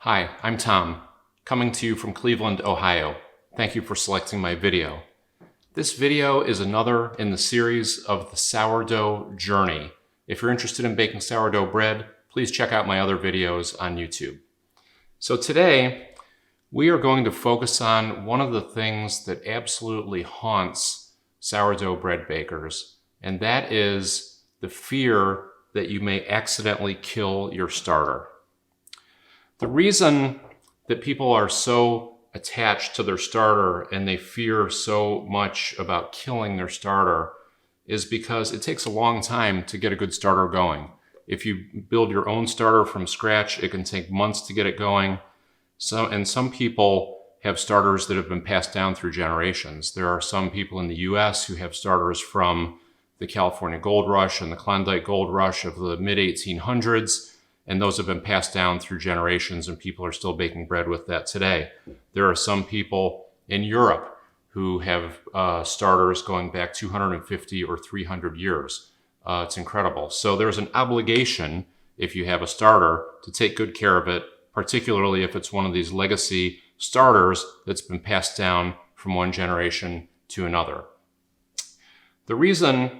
Hi, I'm Tom, coming to you from Cleveland, Ohio. Thank you for selecting my video. This video is another in the series of the sourdough journey. If you're interested in baking sourdough bread, please check out my other videos on YouTube. So today, we are going to focus on one of the things that absolutely haunts sourdough bread bakers, and that is the fear that you may accidentally kill your starter. The reason that people are so attached to their starter and they fear so much about killing their starter is because it takes a long time to get a good starter going. If you build your own starter from scratch, it can take months to get it going. And some people have starters that have been passed down through generations. There are some people in the US who have starters from the California Gold Rush and the Klondike Gold Rush of the mid-1800s. And those have been passed down through generations, and people are still baking bread with that today. There are some people in Europe who have starters going back 250 or 300 years. It's incredible. So there's an obligation, if you have a starter, to take good care of it, particularly if it's one of these legacy starters that's been passed down from one generation to another. The reason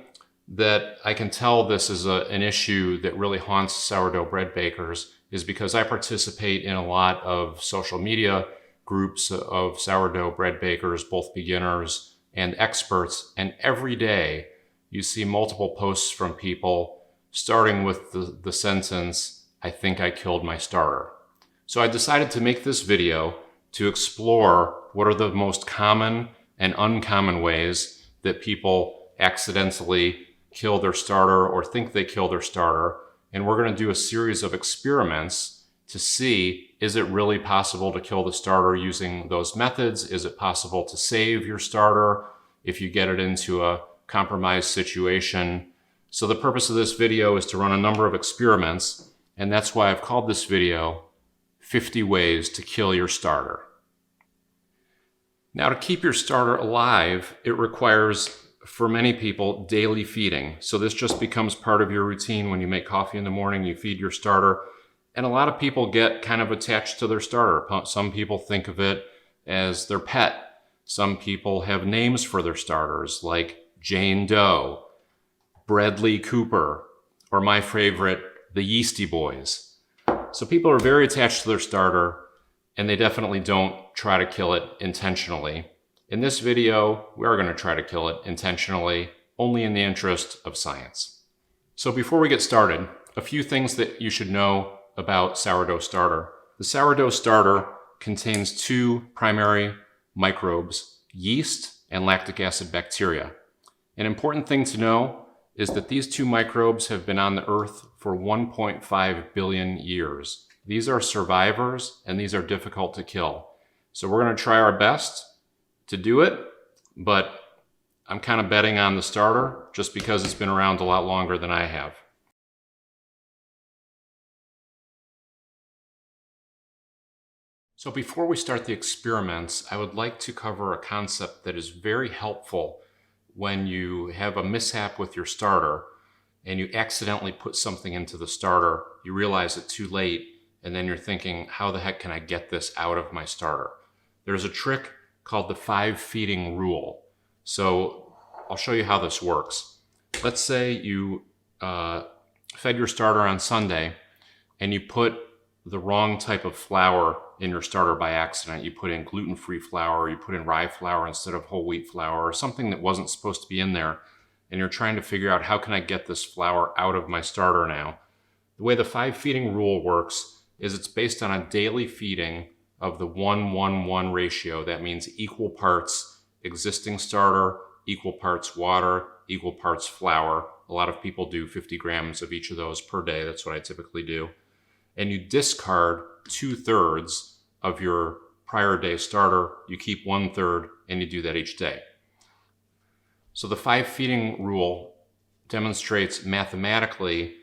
that I can tell this is an issue that really haunts sourdough bread bakers is because I participate in a lot of social media groups of sourdough bread bakers, both beginners and experts, and every day you see multiple posts from people starting with the sentence, "I think I killed my starter." So I decided to make this video to explore what are the most common and uncommon ways that people accidentally kill their starter or think they kill their starter. And we're going to do a series of experiments to see, is it really possible to kill the starter using those methods? Is it possible to save your starter if you get it into a compromised situation? So the purpose of this video is to run a number of experiments, and that's why I've called this video 50 Ways to Kill Your Starter. Now, to keep your starter alive, it requires, for many people, daily feeding. So this just becomes part of your routine. When you make coffee in the morning, you feed your starter. And a lot of people get kind of attached to their starter. Some people think of it as their pet. Some people have names for their starters, like Jane Doe, Bradley Cooper, or my favorite, the Yeasty Boys. So people are very attached to their starter, and they definitely don't try to kill it intentionally. In this video, we are going to try to kill it intentionally, only in the interest of science. So before we get started, a few things that you should know about sourdough starter. The sourdough starter contains two primary microbes, yeast and lactic acid bacteria. An important thing to know is that these two microbes have been on the earth for 1.5 billion years. These are survivors, and these are difficult to kill. So we're going to try our best to do it, but I'm kind of betting on the starter just because it's been around a lot longer than I have. So before we start the experiments, I would like to cover a concept that is very helpful when you have a mishap with your starter and you accidentally put something into the starter, you realize it too late, and then you're thinking, how the heck can I get this out of my starter? There's a trick called the 5 feeding rule. So I'll show you how this works. Let's say you fed your starter on Sunday and you put the wrong type of flour in your starter by accident. You put in gluten-free flour, you put in rye flour instead of whole wheat flour, or something that wasn't supposed to be in there, and you're trying to figure out, how can I get this flour out of my starter now? The way the 5 feeding rule works is it's based on a daily feeding of the 1-1-1 ratio. That means equal parts existing starter, equal parts water, equal parts flour. A lot of people do 50 grams of each of those per day. That's what I typically do. And you discard 2/3 of your prior day starter. You keep 1/3, and you do that each day. So the 5 feeding rule demonstrates mathematically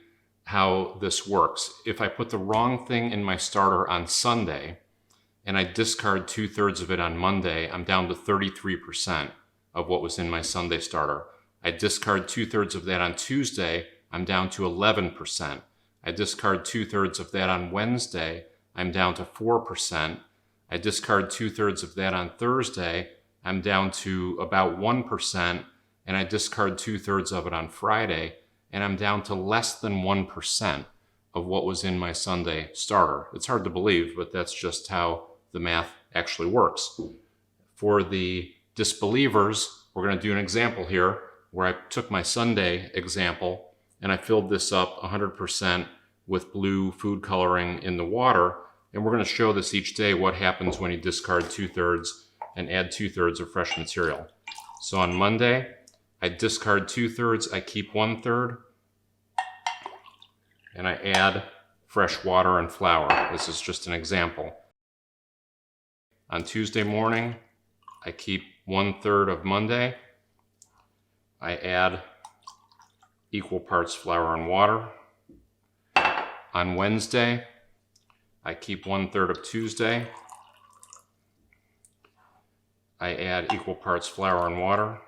how this works. If I put the wrong thing in my starter on Sunday, and I discard 2/3 of it on Monday, I'm down to 33% of what was in my Sunday starter. I discard 2/3 of that on Tuesday, I'm down to 11%. I discard 2/3 of that on Wednesday, I'm down to 4%. I discard 2/3 of that on Thursday, I'm down to about 1%, and I discard 2/3 of it on Friday, and I'm down to less than 1% of what was in my Sunday starter. It's hard to believe, but that's just how the math actually works. For the disbelievers, we're going to do an example here where I took my Sunday example and I filled this up 100% with blue food coloring in the water, and we're going to show this each day what happens when you discard 2/3 and add 2/3 of fresh material. So on Monday, I discard 2/3, I keep 1/3, and I add fresh water and flour. This is just an example. On Tuesday morning, I keep 1/3 of Monday. I add equal parts flour and water. On Wednesday, I keep 1/3 of Tuesday. I add equal parts flour and water.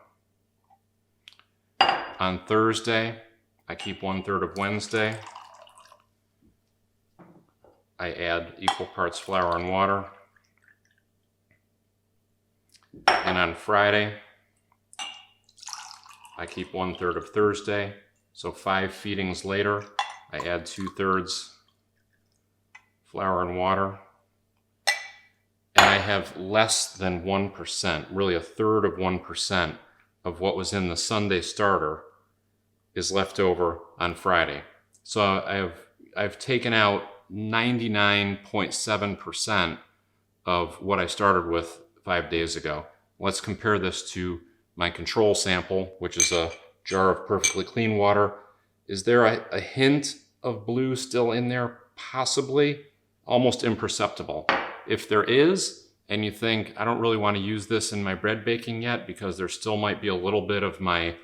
On Thursday, I keep 1/3 of Wednesday. I add equal parts flour and water. And on Friday, I keep 1/3 of Thursday. So 5 feedings later, I add 2/3 flour and water. And I have less than 1%, really 1/3 of 1% of what was in the Sunday starter is left over on Friday. So I've taken out 99.7% of what I started with 5 days ago. Let's compare this to my control sample, which is a jar of perfectly clean water. Is there a hint of blue still in there? Possibly. Almost imperceptible. If there is, and you think, I don't really want to use this in my bread baking yet because there still might be a little bit of my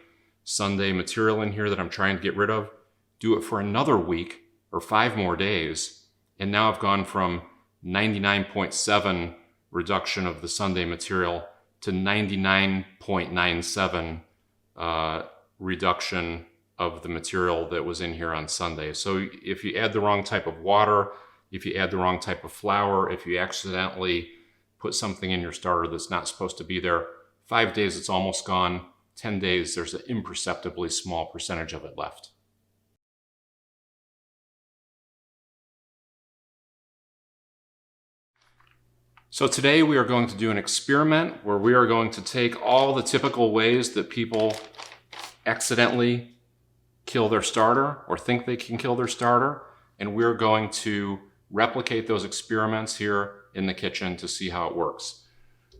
Sunday material in here that I'm trying to get rid of, do it for another week or 5 more days. And now I've gone from 99.7 reduction of the Sunday material to 99.97 reduction of the material that was in here on Sunday. So if you add the wrong type of water, if you add the wrong type of flour, if you accidentally put something in your starter that's not supposed to be there, 5 days it's almost gone. 10 days, there's an imperceptibly small percentage of it left. So today we are going to do an experiment where we are going to take all the typical ways that people accidentally kill their starter or think they can kill their starter, and we're going to replicate those experiments here in the kitchen to see how it works.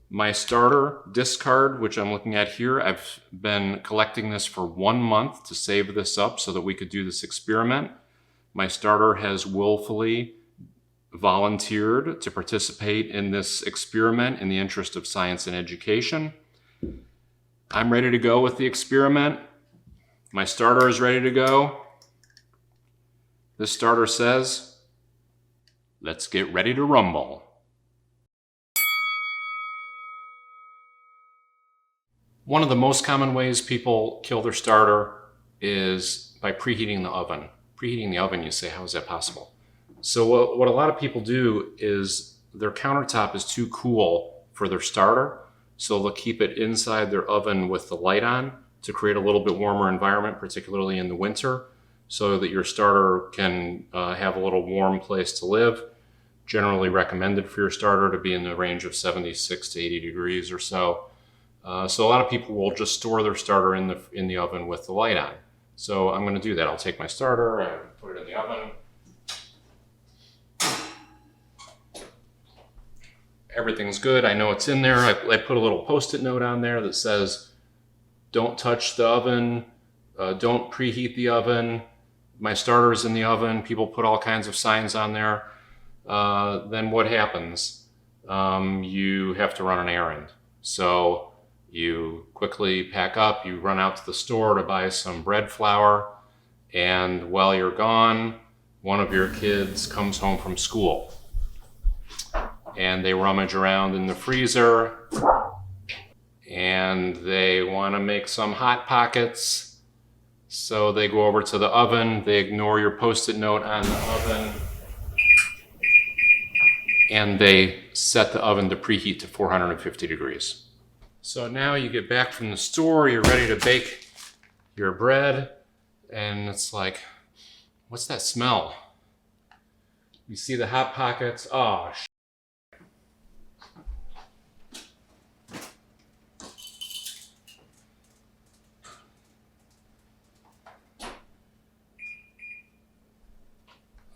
My starter discard, which I'm looking at here, I've been collecting this for 1 month to save this up so that we could do this experiment. My starter has willfully volunteered to participate in this experiment in the interest of science and education. I'm ready to go with the experiment. My starter is ready to go. This starter says, let's get ready to rumble. One of the most common ways people kill their starter is by preheating the oven. Preheating the oven, you say, how is that possible? So what a lot of people do is their countertop is too cool for their starter, so they'll keep it inside their oven with the light on to create a little bit warmer environment, particularly in the winter, so that your starter can have a little warm place to live. Generally recommended for your starter to be in the range of 76 to 80 degrees or so. So a lot of people will just store their starter in the oven with the light on. So I'm going to do that. I'll take my starter and put it in the oven. Everything's good. I know it's in there. I put a little Post-it note on there that says, don't touch the oven, don't preheat the oven. My starter is in the oven. People put all kinds of signs on there. Then what happens? You have to run an errand. So you quickly pack up, you run out to the store to buy some bread flour, and while you're gone, one of your kids comes home from school. And they rummage around in the freezer, and they want to make some Hot Pockets. So they go over to the oven, they ignore your Post-it note on the oven, and they set the oven to preheat to 450 degrees. So now you get back from the store, you're ready to bake your bread, and it's like, what's that smell? You see the Hot Pockets. Oh,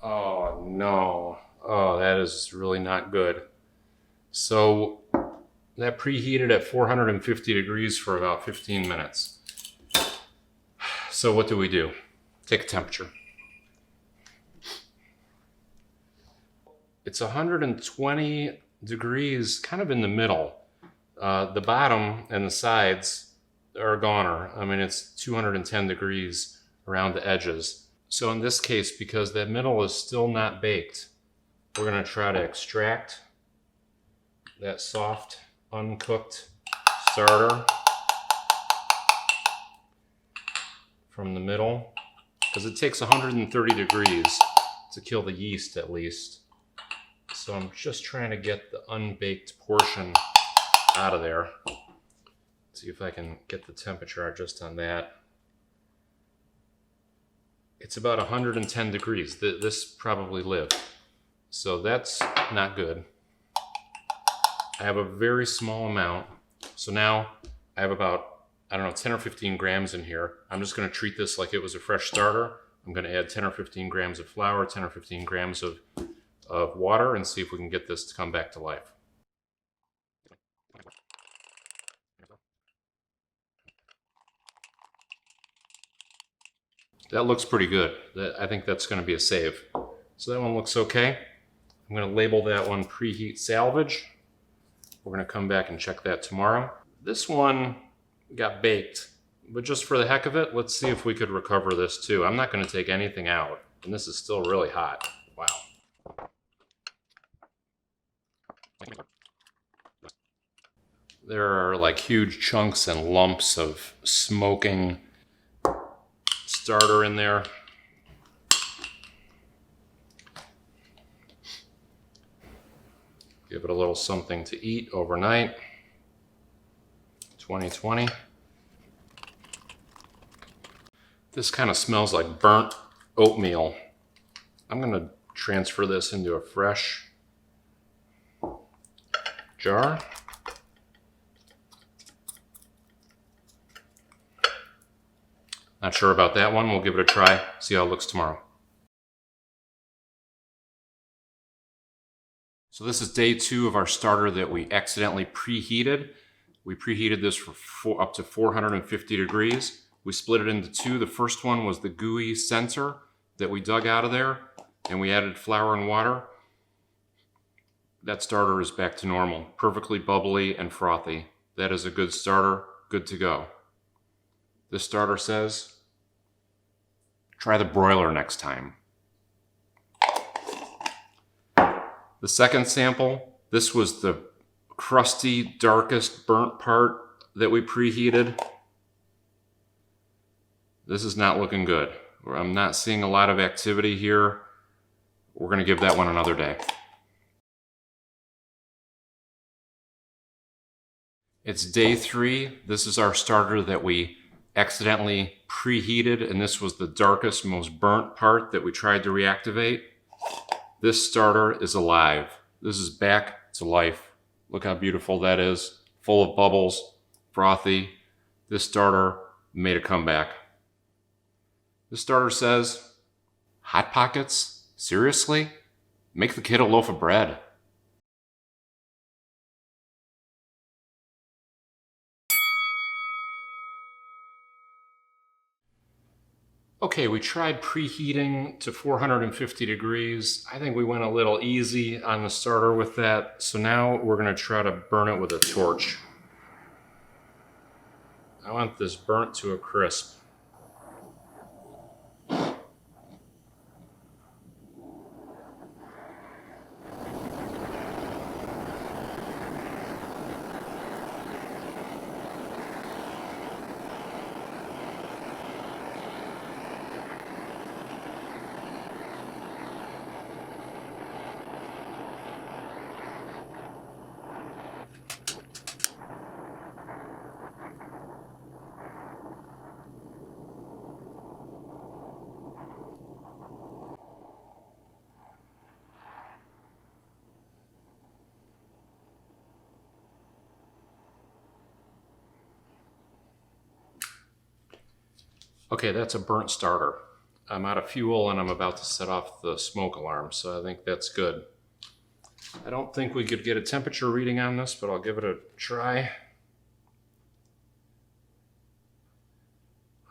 oh no. Oh, that is really not good. So that preheated at 450 degrees for about 15 minutes. So what do? Take a temperature. It's 120 degrees, kind of in the middle. The bottom and the sides are a goner. I mean, it's 210 degrees around the edges. So in this case, because that middle is still not baked, we're going to try to extract that soft, uncooked starter from the middle, because it takes 130 degrees to kill the yeast at least. So I'm just trying to get the unbaked portion out of there. See if I can get the temperature just on that. It's about 110 degrees. This probably lived. So that's not good. I have a very small amount. So now I have about, I don't know, 10 or 15 grams in here. I'm just going to treat this like it was a fresh starter. I'm going to add 10 or 15 grams of flour, 10 or 15 grams of water, and see if we can get this to come back to life. That looks pretty good. I think that's going to be a save. So that one looks okay. I'm going to label that one preheat salvage. We're going to come back and check that tomorrow. This one got baked, but just for the heck of it, let's see if we could recover this too. I'm not going to take anything out, and this is still really hot. Wow. There are like huge chunks and lumps of smoking starter in there. Give it a little something to eat overnight. 2020. This kind of smells like burnt oatmeal. I'm going to transfer this into a fresh jar. Not sure about that one. We'll give it a try, see how it looks tomorrow. So this is day 2 of our starter that we accidentally preheated. We preheated this for up to 450 degrees. We split it into 2. The first one was the gooey center that we dug out of there, and we added flour and water. That starter is back to normal, perfectly bubbly and frothy. That is a good starter, good to go. This starter says, try the broiler next time. The second sample, this was the crusty, darkest, burnt part that we preheated. This is not looking good. I'm not seeing a lot of activity here. We're going to give that one another day. It's day 3. This is our starter that we accidentally preheated, and this was the darkest, most burnt part that we tried to reactivate. This starter is alive. This is back to life. Look how beautiful that is. Full of bubbles, frothy. This starter made a comeback. This starter says, Hot Pockets? Seriously? Make the kid a loaf of bread. Okay, we tried preheating to 450 degrees. I think we went a little easy on the starter with that. So now we're going to try to burn it with a torch. I want this burnt to a crisp. Okay, that's a burnt starter. I'm out of fuel and I'm about to set off the smoke alarm, so I think that's good. I don't think we could get a temperature reading on this, but I'll give it a try.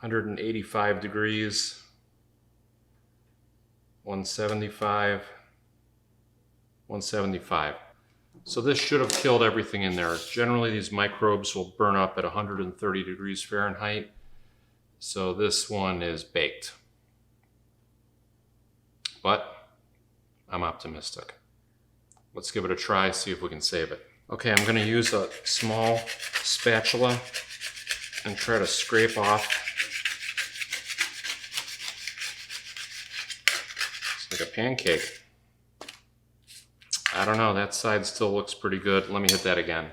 185 degrees, 175, 175. So this should have killed everything in there. Generally, these microbes will burn up at 130 degrees Fahrenheit. So this one is baked. But I'm optimistic. Let's give it a try, see if we can save it. Okay, I'm gonna use a small spatula and try to scrape off. It's like a pancake. I don't know, that side still looks pretty good. Let me hit that again.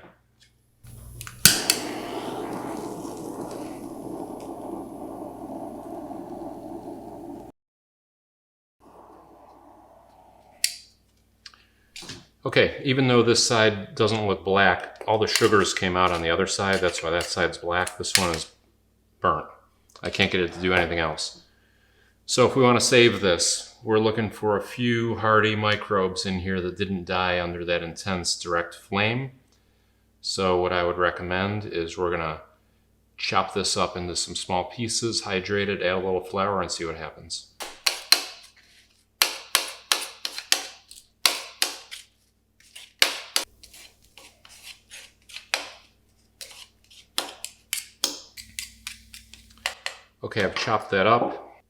Okay, even though this side doesn't look black, all the sugars came out on the other side. That's why that side's black. This one is burnt. I can't get it to do anything else. So if we want to save this, we're looking for a few hardy microbes in here that didn't die under that intense direct flame. So what I would recommend is we're gonna chop this up into some small pieces, hydrate it, add a little flour, and see what happens. Okay, I've chopped that up.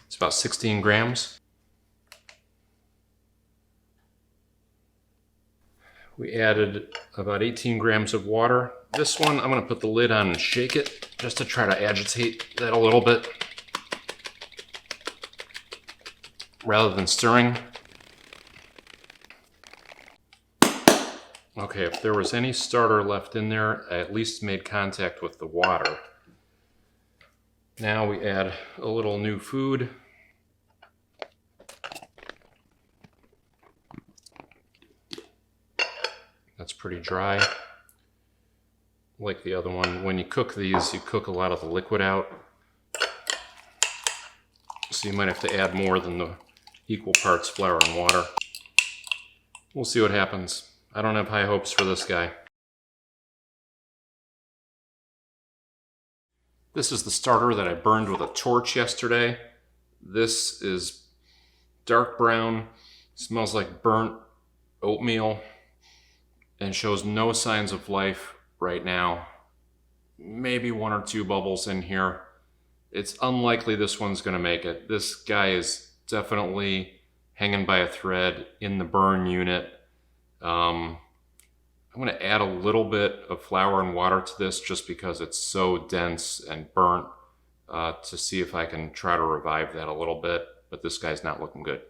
It's about 16 grams. We added about 18 grams of water. This one, I'm gonna put the lid on and shake it just to try to agitate that a little bit rather than stirring. Okay, if there was any starter left in there, I at least made contact with the water. Now we add a little new food. That's pretty dry. Like the other one, when you cook these, you cook a lot of the liquid out. So you might have to add more than the equal parts flour and water. We'll see what happens. I don't have high hopes for this guy. This is the starter that I burned with a torch yesterday. This is dark brown, smells like burnt oatmeal, and shows no signs of life right now. Maybe one or two bubbles in here. It's unlikely this one's gonna make it. This guy is definitely hanging by a thread in the burn unit. I'm going to add a little bit of flour and water to this just because it's so dense and burnt to see if I can try to revive that a little bit, but this guy's not looking good.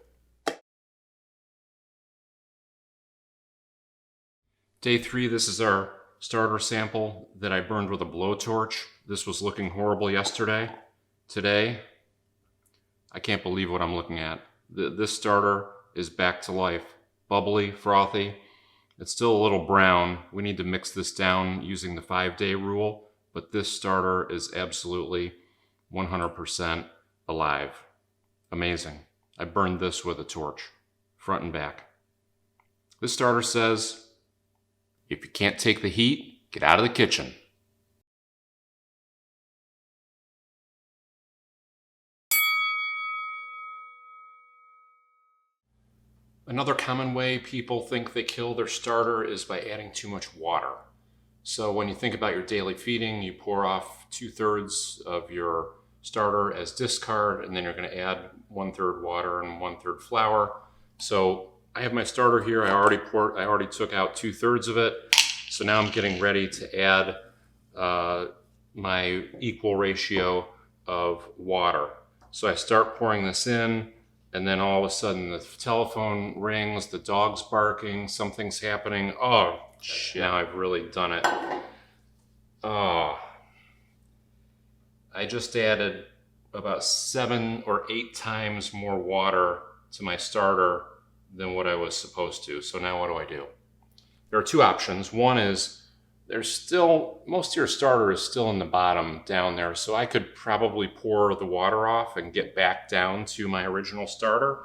Day 3, this is our starter sample that I burned with a blowtorch. This was looking horrible yesterday. Today, I can't believe what I'm looking at. This starter is back to life. Bubbly, frothy. It's still a little brown. We need to mix this down using the 5-day rule, but this starter is absolutely 100% alive. Amazing. I burned this with a torch, front and back. This starter says, if you can't take the heat, get out of the kitchen. Another common way people think they kill their starter is by adding too much water. So when you think about your daily feeding, you pour off 2/3 of your starter as discard, and then you're going to add 1/3 water and 1/3 flour. So I have my starter here. I already took out 2/3 of it. So now I'm getting ready to add my equal ratio of water. So I start pouring this in. And then all of a sudden the telephone rings, the dog's barking, something's happening. Oh, shit, now I've really done it. Oh. I just added about 7 or 8 times more water to my starter than what I was supposed to. So now what do? There are 2 options. One is there's still, most of your starter is still in the bottom down there, so I could probably pour the water off and get back down to my original starter,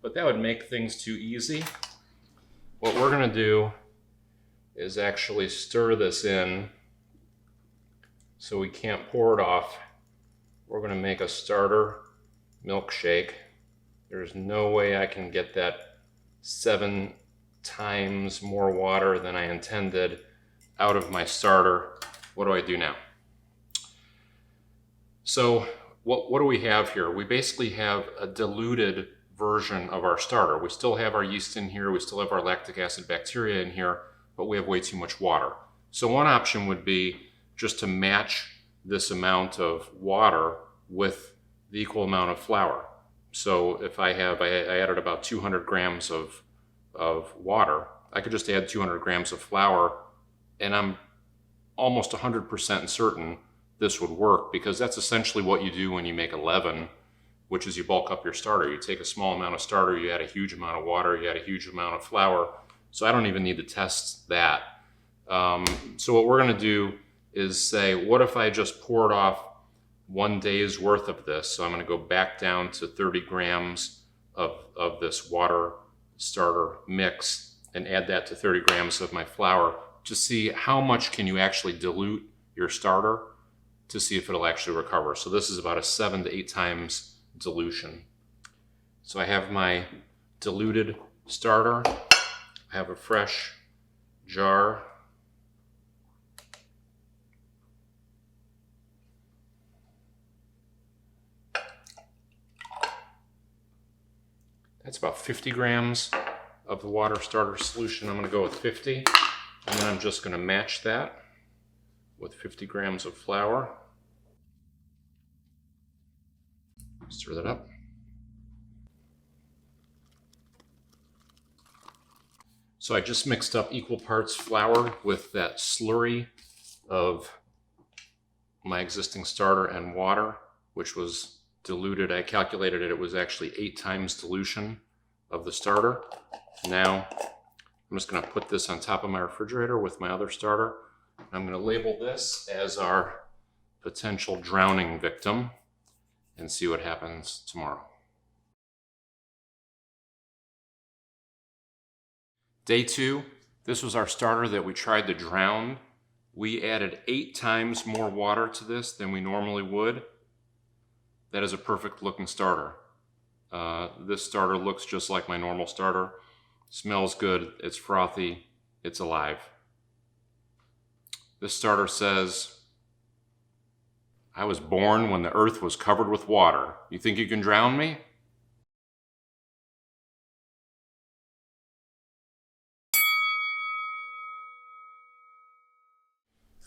but that would make things too easy. What we're gonna do is actually stir this in so we can't pour it off. We're gonna make a starter milkshake. There's no way I can get that 7 times more water than I intended out of my starter. What do I do now? So what do we have here? We basically have a diluted version of our starter. We still have our yeast in here, we still have our lactic acid bacteria in here, but we have way too much water. So one option would be just to match this amount of water with the equal amount of flour. So if I added about 200 grams of water, I could just add 200 grams of flour, and I'm almost 100% certain this would work, because that's essentially what you do when you make a leaven, which is you bulk up your starter. You take a small amount of starter, you add a huge amount of water, you add a huge amount of flour. So I don't even need to test that. So what we're gonna do is say, what if I just poured off 1 day's worth of this? So I'm gonna go back down to 30 grams of this water starter mix and add that to 30 grams of my flour to see how much can you actually dilute your starter to see if it'll actually recover. So this is about a 7 to 8 times dilution. So I have my diluted starter. I have a fresh jar. That's about 50 grams of the water starter solution. I'm gonna go with 50. And then I'm just gonna match that with 50 grams of flour. Stir that up. So I just mixed up equal parts flour with that slurry of my existing starter and water, which was diluted. I calculated it was actually 8 times dilution of the starter. Now I'm just going to put this on top of my refrigerator with my other starter. I'm going to label this as our potential drowning victim and see what happens tomorrow. Day 2, this was our starter that we tried to drown. We added 8 times more water to this than we normally would. That is a perfect looking starter. This starter looks just like my normal starter. Smells good, it's frothy, it's alive. This starter says, I was born when the earth was covered with water. You think you can drown me?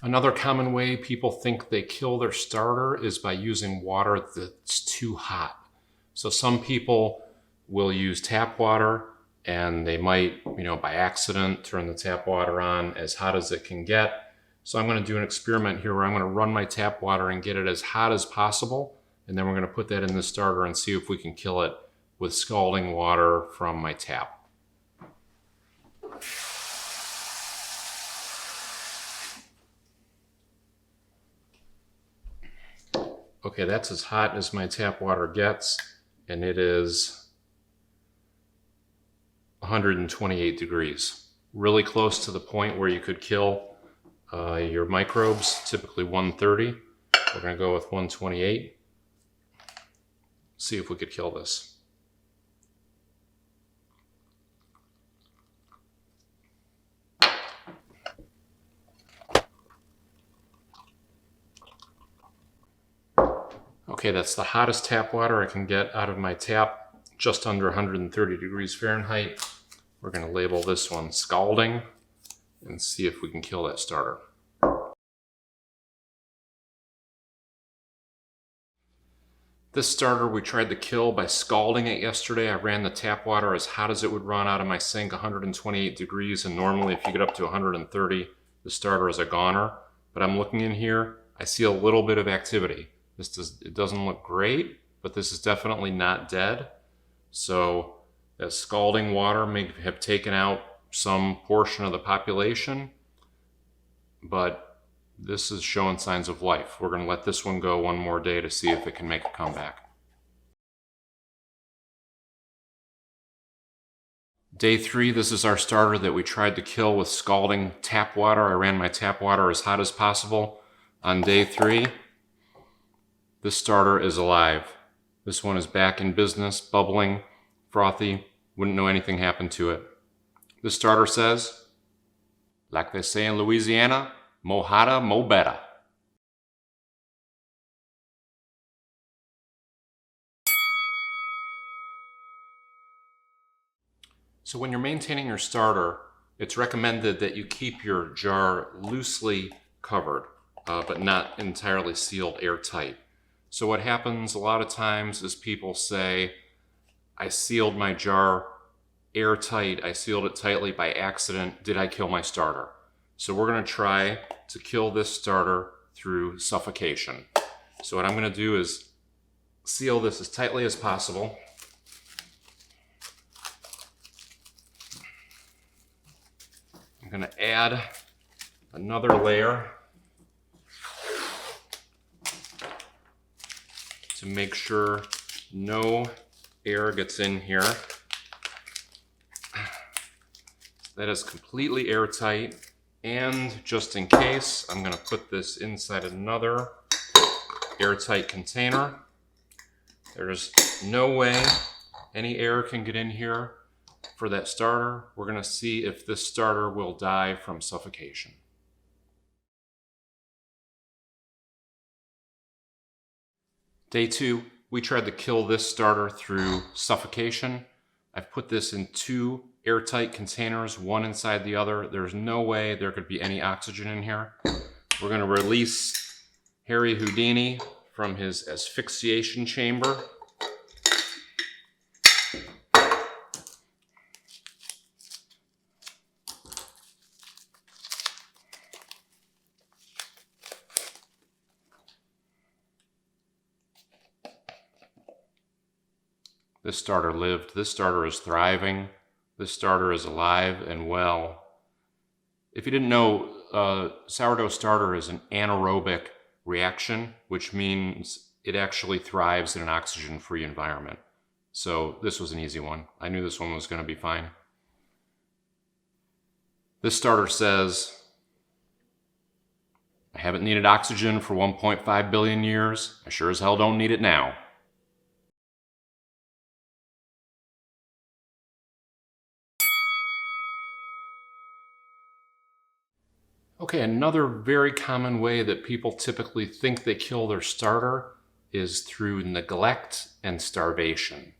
Another common way people think they kill their starter is by using water that's too hot. So some people will use tap water, and they might, by accident turn the tap water on as hot as it can get. So I'm going to do an experiment here where I'm going to run my tap water and get it as hot as possible, and then we're going to put that in the starter and see if we can kill it with scalding water from my tap. Okay, that's as hot as my tap water gets, and it is 128 degrees. Really close to the point where you could kill your microbes, typically 130. We're gonna go with 128. See if we could kill this. Okay, that's the hottest tap water I can get out of my tap, just under 130 degrees Fahrenheit. We're going to label this one Scalding and see if we can kill that starter. This starter we tried to kill by scalding it yesterday. I ran the tap water as hot as it would run out of my sink, 128 degrees, and normally if you get up to 130, the starter is a goner. But I'm looking in here, I see a little bit of activity. It doesn't look great, but this is definitely not dead. So that scalding water may have taken out some portion of the population. but this is showing signs of life. We're going to let this one go one more day to see if it can make a comeback. Day 3, this is our starter that we tried to kill with scalding tap water. I ran my tap water as hot as possible. On day 3, this starter is alive. This one is back in business, bubbling, frothy. Wouldn't know anything happened to it. This starter says, like they say in Louisiana, mo hotta, mo better. So when you're maintaining your starter, it's recommended that you keep your jar loosely covered, but not entirely sealed airtight. So what happens a lot of times is people say, I sealed my jar airtight, I sealed it tightly by accident, did I kill my starter? So we're going to try to kill this starter through suffocation. So what I'm going to do is seal this as tightly as possible. I'm going to add another layer to make sure no air gets in here. That is completely airtight. And just in case, I'm going to put this inside another airtight container. There's no way any air can get in here for that starter. We're going to see if this starter will die from suffocation. Day 2, we tried to kill this starter through suffocation. I've put this in 2 airtight containers, one inside the other. There's no way there could be any oxygen in here. We're going to release Harry Houdini from his asphyxiation chamber. This starter lived. This starter is thriving. This starter is alive and well. If you didn't know, sourdough starter is an anaerobic reaction, which means it actually thrives in an oxygen-free environment. So this was an easy one. I knew this one was going to be fine. This starter says, I haven't needed oxygen for 1.5 billion years. I sure as hell don't need it now. Okay, another very common way that people typically think they kill their starter is through neglect and starvation.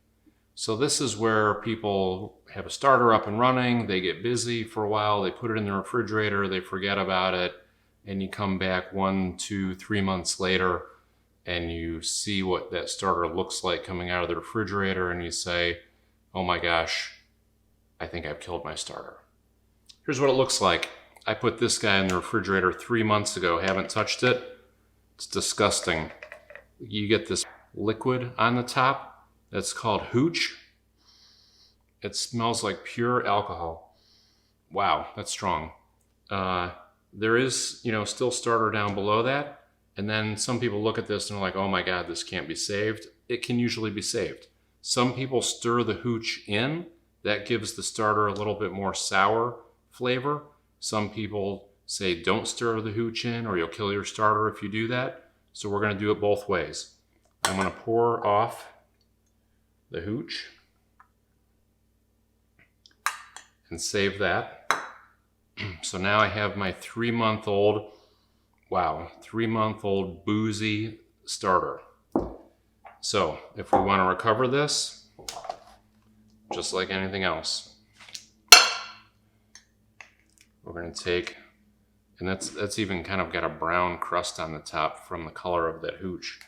So this is where people have a starter up and running, they get busy for a while, they put it in the refrigerator, they forget about it, and you come back 1, 2, 3 months later and you see what that starter looks like coming out of the refrigerator and you say, oh my gosh, I think I've killed my starter. Here's what it looks like. I put this guy in the refrigerator 3 months ago, haven't touched it. It's disgusting. You get this liquid on the top that's called hooch. It smells like pure alcohol. Wow, that's strong. There is, still starter down below that. And then some people look at this and are like, oh my God, this can't be saved. It can usually be saved. Some people stir the hooch in. That gives the starter a little bit more sour flavor. Some people say don't stir the hooch in or you'll kill your starter if you do that. So we're going to do it both ways. I'm going to pour off the hooch and save that. So now I have my 3-month-old, wow, 3-month-old boozy starter. So if we want to recover this, just like anything else, we're going to take, and that's even kind of got a brown crust on the top from the color of that hooch.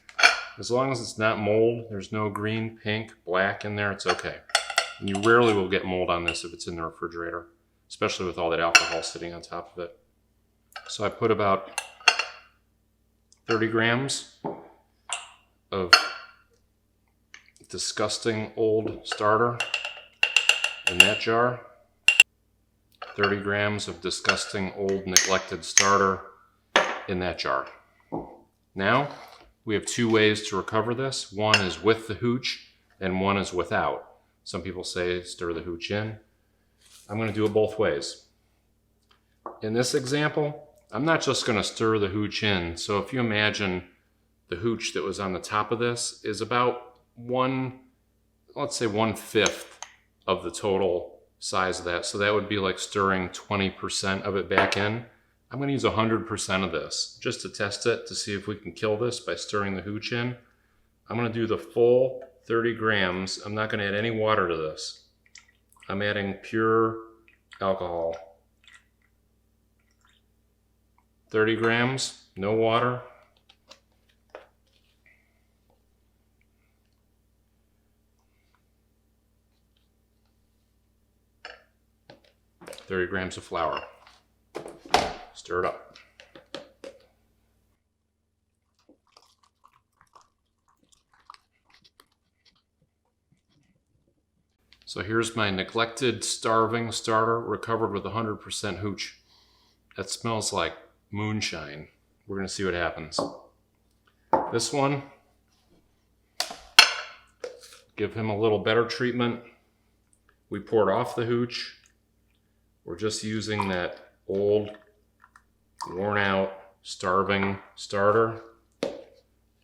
As long as it's not mold, there's no green, pink, black in there, it's okay. And you rarely will get mold on this if it's in the refrigerator, especially with all that alcohol sitting on top of it. So I put about 30 grams of disgusting old starter in that jar. 30 grams of disgusting old neglected starter in that jar. Now, we have two ways to recover this. One is with the hooch and one is without. Some people say stir the hooch in. I'm going to do it both ways. In this example, I'm not just going to stir the hooch in. So if you imagine the hooch that was on the top of this is about let's say 1/5 of the total size of that. So that would be like stirring 20% of it back in. I'm going to use 100% of this just to test it to see if we can kill this by stirring the hooch in. I'm going to do the full 30 grams. I'm not going to add any water to this. I'm adding pure alcohol. 30 grams, no water. $30 grams of flour. Stir it up. So here's my neglected, starving starter recovered with 100% hooch. That smells like moonshine. We're going to see what happens. This one, give him a little better treatment. We poured off the hooch. We're just using that old, worn out, starving starter.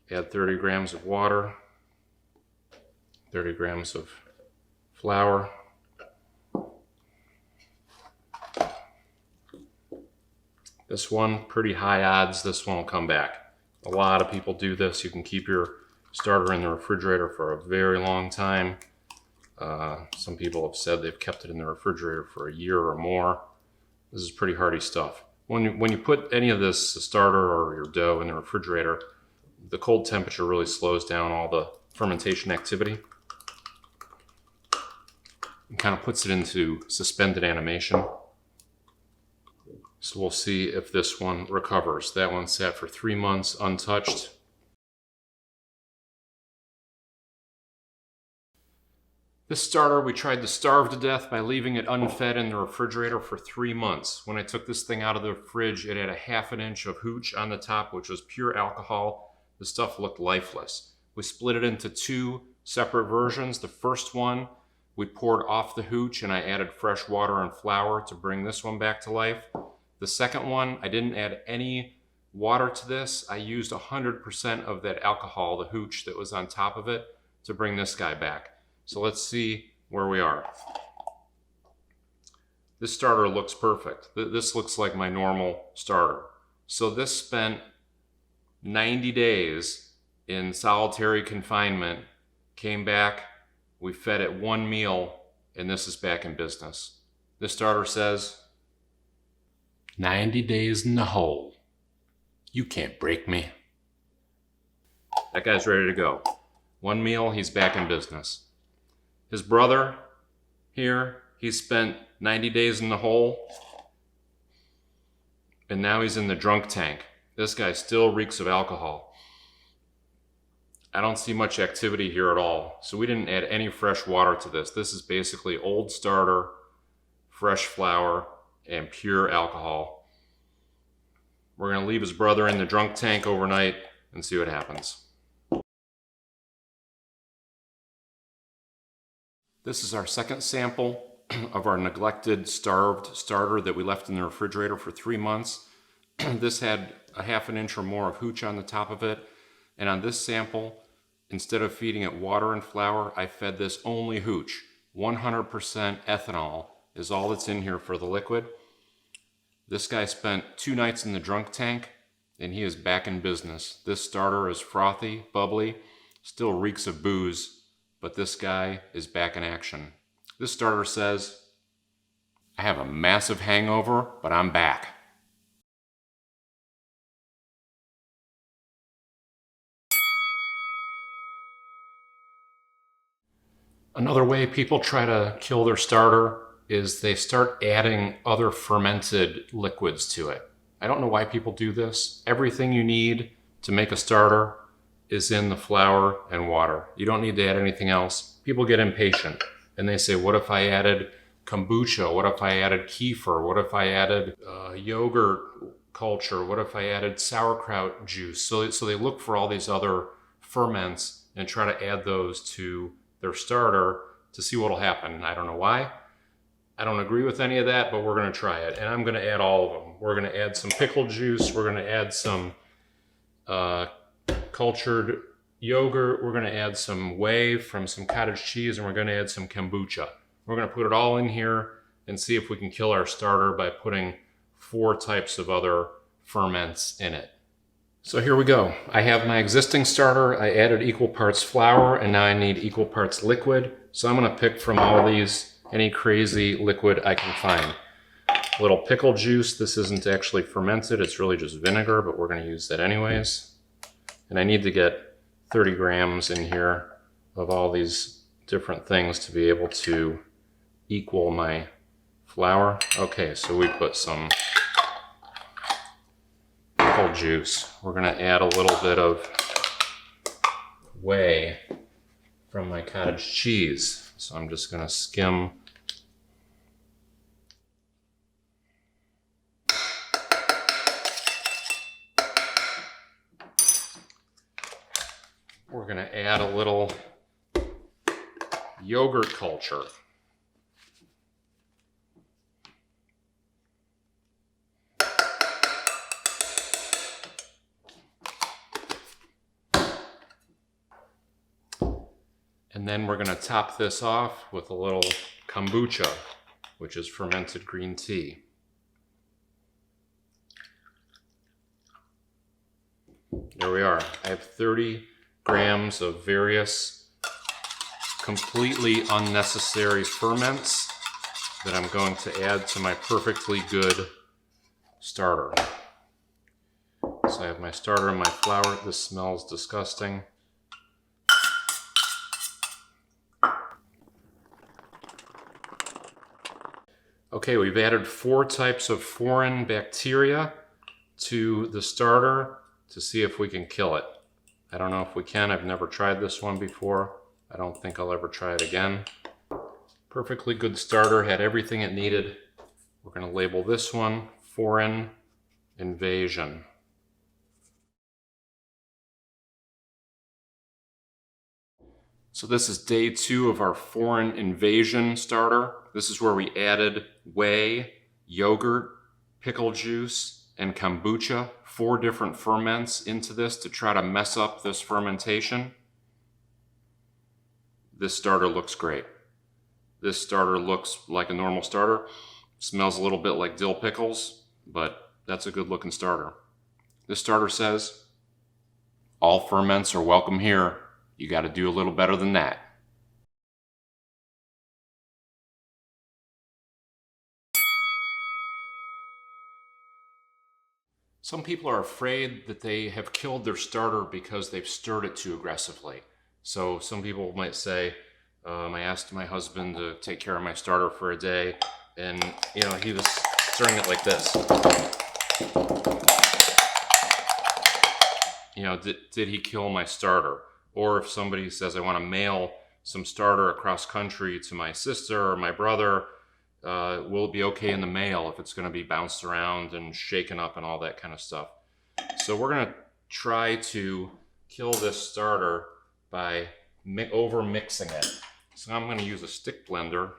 Add 30 grams of water, 30 grams of flour. This one, pretty high odds, this one will come back. A lot of people do this. You can keep your starter in the refrigerator for a very long time. Some people have said they've kept it in the refrigerator for a year or more. This is pretty hardy stuff. When you put any of this starter or your dough in the refrigerator, the cold temperature really slows down all the fermentation activity and kind of puts it into suspended animation. So we'll see if this one recovers. That one sat for 3 months untouched. This starter we tried to starve to death by leaving it unfed in the refrigerator for 3 months. When I took this thing out of the fridge, it had a 1/2 inch of hooch on the top, which was pure alcohol. The stuff looked lifeless. We split it into two separate versions. The first one, we poured off the hooch and I added fresh water and flour to bring this one back to life. The second one, I didn't add any water to this. I used 100% of that alcohol, the hooch that was on top of it, to bring this guy back. So let's see where we are. This starter looks perfect. This looks like my normal starter. So this spent 90 days in solitary confinement, came back, we fed it 1 meal, and this is back in business. This starter says, 90 days in the hole. You can't break me. That guy's ready to go. 1 meal, he's back in business. His brother here, he spent 90 days in the hole, and now he's in the drunk tank. This guy still reeks of alcohol. I don't see much activity here at all, so we didn't add any fresh water to this. This is basically old starter, fresh flour, and pure alcohol. We're going to leave his brother in the drunk tank overnight and see what happens. This is our second sample of our neglected, starved starter that we left in the refrigerator for 3 months. This had a 1/2 inch or more of hooch on the top of it. And on this sample, instead of feeding it water and flour, I fed this only hooch. 100% ethanol is all that's in here for the liquid. This guy spent 2 nights in the drunk tank, and he is back in business. This starter is frothy, bubbly, still reeks of booze, but this guy is back in action. This starter says, I have a massive hangover, but I'm back. Another way people try to kill their starter is they start adding other fermented liquids to it. I don't know why people do this. Everything you need to make a starter is in the flour and water. You don't need to add anything else. People get impatient and they say, what if I added kombucha? What if I added kefir? What if I added yogurt culture? What if I added sauerkraut juice? So they look for all these other ferments and try to add those to their starter to see what'll happen. I don't know why. I don't agree with any of that, but we're going to try it. And I'm going to add all of them. We're going to add some pickle juice. We're going to add some cultured yogurt. We're going to add some whey from some cottage cheese, and we're going to add some kombucha. We're going to put it all in here and see if we can kill our starter by putting 4 types of other ferments in it. So here we go. I have my existing starter. I added equal parts flour, and now I need equal parts liquid. So I'm going to pick from all these any crazy liquid I can find. A little pickle juice. This isn't actually fermented. It's really just vinegar, but we're going to use that anyways. And I need to get 30 grams in here of all these different things to be able to equal my flour. Okay, so we put some pickle juice. We're going to add a little bit of whey from my cottage cheese. So I'm just going to skim. We're going to add a little yogurt culture. And then we're going to top this off with a little kombucha, which is fermented green tea. There we are. I have 30 grams of various completely unnecessary ferments that I'm going to add to my perfectly good starter. So I have my starter and my flour. This smells disgusting. Okay, we've added 4 types of foreign bacteria to the starter to see if we can kill it. I don't know if we can. I've never tried this one before. I don't think I'll ever try it again. Perfectly good starter, had everything it needed. We're going to label this one Foreign Invasion. So this is day 2 of our Foreign Invasion starter. This is where we added whey, yogurt, pickle juice, and kombucha, 4 different ferments into this to try to mess up this fermentation. This starter looks great. This starter looks like a normal starter. Smells a little bit like dill pickles, but that's a good looking starter. This starter says, all ferments are welcome here. You got to do a little better than that. Some people are afraid that they have killed their starter because they've stirred it too aggressively. So some people might say, I asked my husband to take care of my starter for a day, and he was stirring it like this. Did he kill my starter? Or if somebody says, I want to mail some starter across country to my sister or my brother, will it be okay in the mail if it's going to be bounced around and shaken up and all that kind of stuff? So we're going to try to kill this starter by over mixing it. So I'm going to use a stick blender.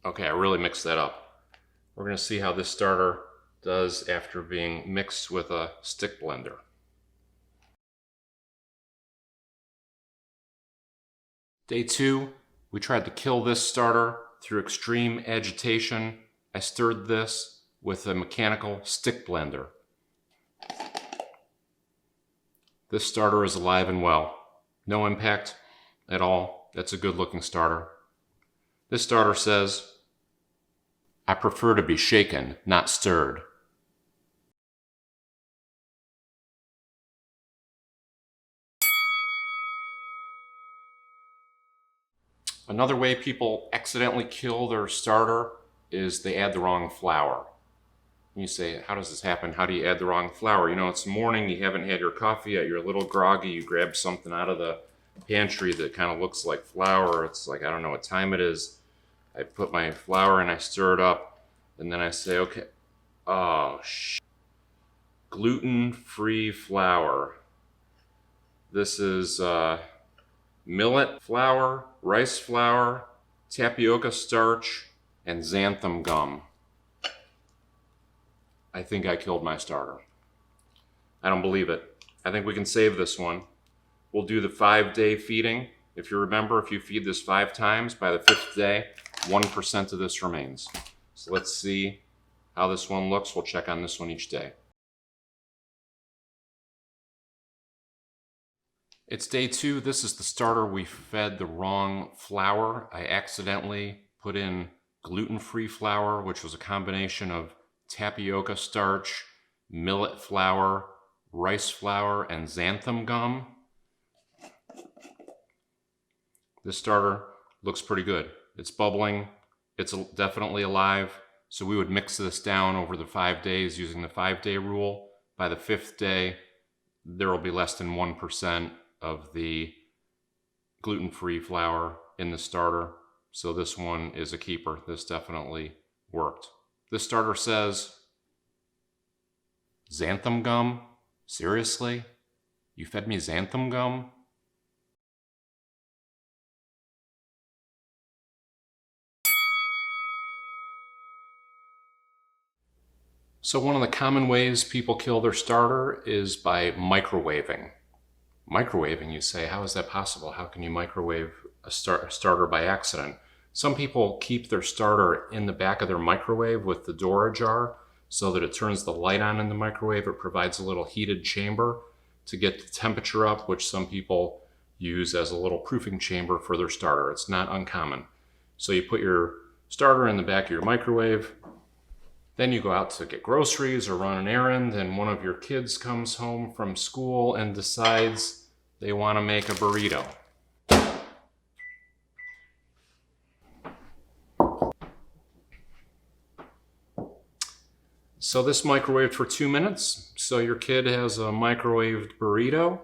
Okay, I really mixed that up. We're going to see how this starter does after being mixed with a stick blender. Day 2, we tried to kill this starter through extreme agitation. I stirred this with a mechanical stick blender. This starter is alive and well. No impact at all. That's a good looking starter. This starter says, I prefer to be shaken, not stirred. Another way people accidentally kill their starter is they add the wrong flour. And you say, how does this happen? How do you add the wrong flour? You know, it's morning, you haven't had your coffee yet, you're a little groggy, you grab something out of the pantry that kind of looks like flour. It's like, I don't know what time it is. I put my flour and I stir it up, and then I say, okay, oh, gluten-free flour. This is millet flour, rice flour, tapioca starch, and xanthan gum. I think I killed my starter. I don't believe it. I think we can save this one. We'll do the 5-day feeding. If you remember, if you feed this 5 times, by the 5th day, 1% of this remains. So let's see how this one looks. We'll check on this one each day. It's day 2. This is the starter. We fed the wrong flour. I accidentally put in gluten-free flour, which was a combination of tapioca starch, millet flour, rice flour, and xanthan gum. This starter looks pretty good. It's bubbling. It's definitely alive. So we would mix this down over the 5 days using the 5-day rule. By the 5th day, there will be less than 1% of the gluten-free flour in the starter. So this one is a keeper. This definitely worked. This starter says, xanthan gum? Seriously? You fed me xanthan gum? So one of the common ways people kill their starter is by microwaving. Microwaving, you say, how is that possible? How can you microwave a starter by accident? Some people keep their starter in the back of their microwave with the door ajar so that it turns the light on in the microwave. It provides a little heated chamber to get the temperature up, which some people use as a little proofing chamber for their starter. It's not uncommon. So you put your starter in the back of your microwave, then you go out to get groceries or run an errand, and one of your kids comes home from school and decides they want to make a burrito. So this microwaved for 2 minutes. So your kid has a microwaved burrito,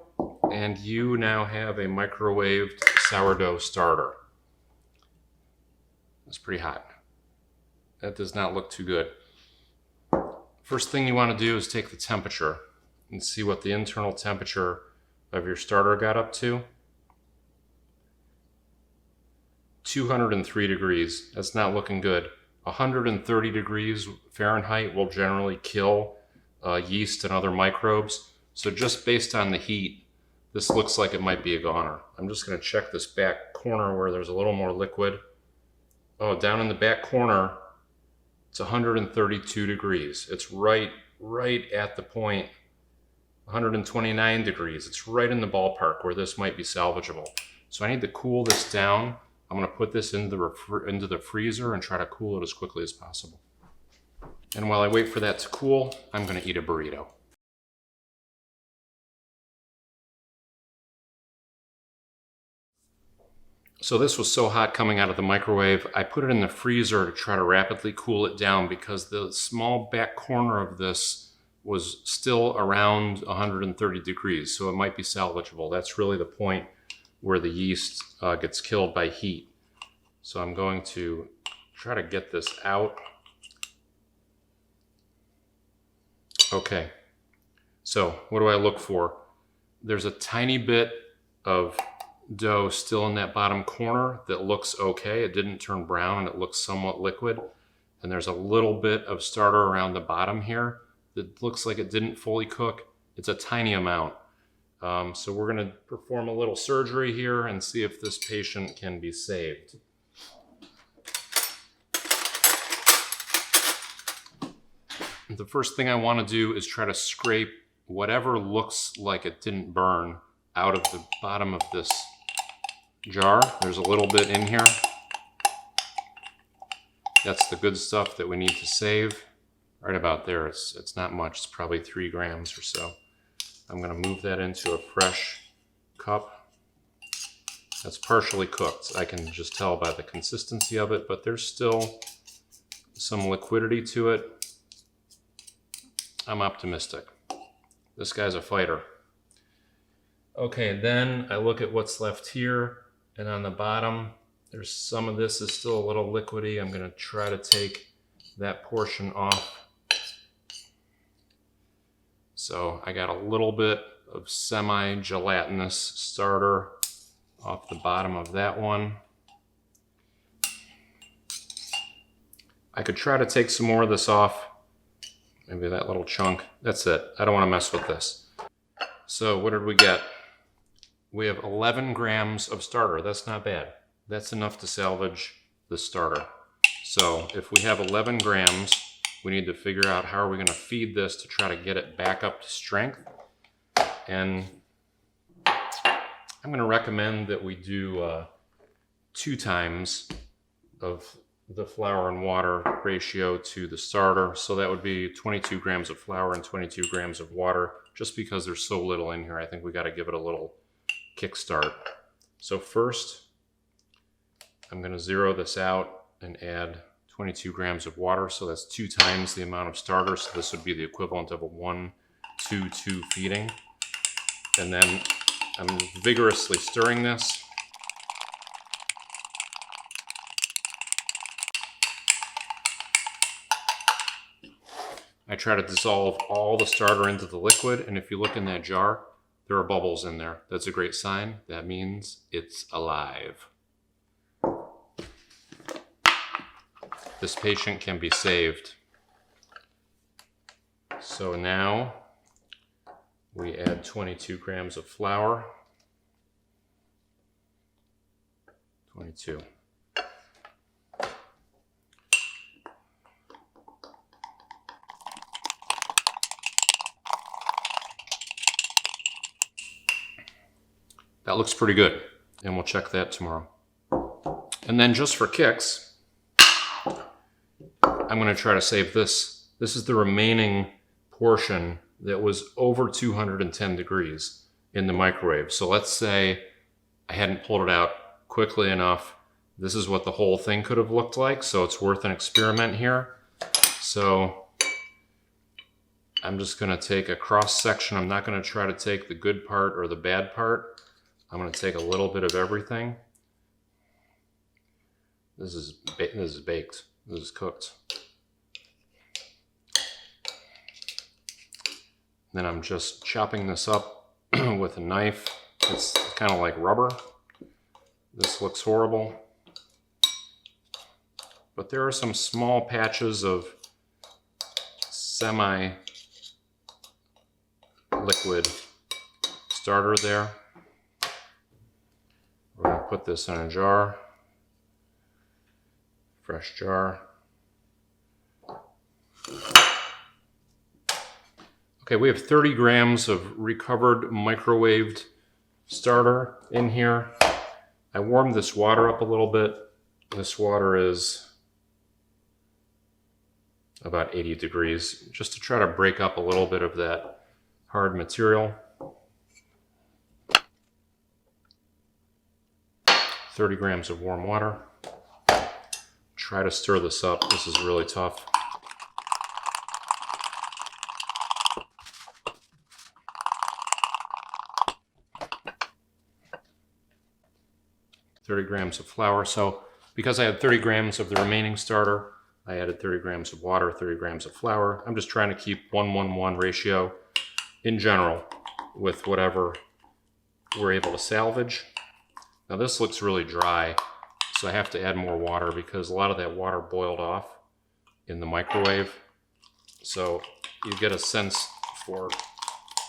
and you now have a microwaved sourdough starter. That's pretty hot. That does not look too good. First thing you want to do is take the temperature and see what the internal temperature of your starter got up to. 203 degrees. That's not looking good. 130 degrees Fahrenheit will generally kill yeast and other microbes. So just based on the heat, this looks like it might be a goner. I'm just going to check this back corner where there's a little more liquid. Oh, down in the back corner, it's 132 degrees. It's right at the point. 129 degrees. It's right in the ballpark where this might be salvageable. So I need to cool this down. I'm going to put this into the freezer and try to cool it as quickly as possible. And while I wait for that to cool, I'm going to eat a burrito. So this was so hot coming out of the microwave, I put it in the freezer to try to rapidly cool it down because the small back corner of this was still around 130 degrees, so it might be salvageable. That's really the point where the yeast gets killed by heat. So I'm going to try to get this out. Okay, so what do I look for? There's a tiny bit of dough still in that bottom corner that looks okay. It didn't turn brown and it looks somewhat liquid. And there's a little bit of starter around the bottom here that looks like it didn't fully cook. It's a tiny amount. So we're going to perform a little surgery here and see if this patient can be saved. The first thing I want to do is try to scrape whatever looks like it didn't burn out of the bottom of this jar. There's a little bit in here. That's the good stuff that we need to save. Right about there, it's not much, it's probably 3 grams or so. I'm going to move that into a fresh cup. That's partially cooked. I can just tell by the consistency of it, but there's still some liquidity to it. I'm optimistic. This guy's a fighter. Okay, then I look at what's left here, and on the bottom, there's some of this is still a little liquidy. I'm gonna try to take that portion off. So I got a little bit of semi-gelatinous starter off the bottom of that one. I could try to take some more of this off. Maybe that little chunk. That's it. I don't want to mess with this. So what did we get? We have 11 grams of starter. That's not bad. That's enough to salvage the starter. So if we have 11 grams, we need to figure out how are we going to feed this to try to get it back up to strength. And I'm going to recommend that we do 2 times of the flour and water ratio to the starter. So that would be 22 grams of flour and 22 grams of water. Just because there's so little in here, I think we got to give it a little kickstart. So first, I'm going to zero this out and add 22 grams of water. So that's 2 times the amount of starter. So this would be the equivalent of a 1-2-2 feeding. And then I'm vigorously stirring this. I try to dissolve all the starter into the liquid, and if you look in that jar, there are bubbles in there. That's a great sign. That means it's alive. This patient can be saved. So now we add 22 grams of flour. 22. That looks pretty good, and we'll check that tomorrow. And then just for kicks, I'm going to try to save this. This is the remaining portion that was over 210 degrees in the microwave. So let's say I hadn't pulled it out quickly enough. This is what the whole thing could have looked like, so it's worth an experiment here. So I'm just going to take a cross section. I'm not going to try to take the good part or the bad part. I'm going to take a little bit of everything. This is baked. This is cooked. Then I'm just chopping this up with a knife. It's kind of like rubber. This looks horrible. But there are some small patches of semi-liquid starter there. We're going to put this in a jar, fresh jar. Okay, we have 30 grams of recovered microwaved starter in here. I warmed this water up a little bit. This water is about 80 degrees, just to try to break up a little bit of that hard material. 30 grams of warm water. Try to stir this up. This is really tough. $30 grams of flour. So because I had 30 grams of the remaining starter, I added 30 grams of water, 30 grams of flour. I'm just trying to keep 1-1-1 ratio in general with whatever we're able to salvage. Now this looks really dry, so I have to add more water because a lot of that water boiled off in the microwave. So you get a sense for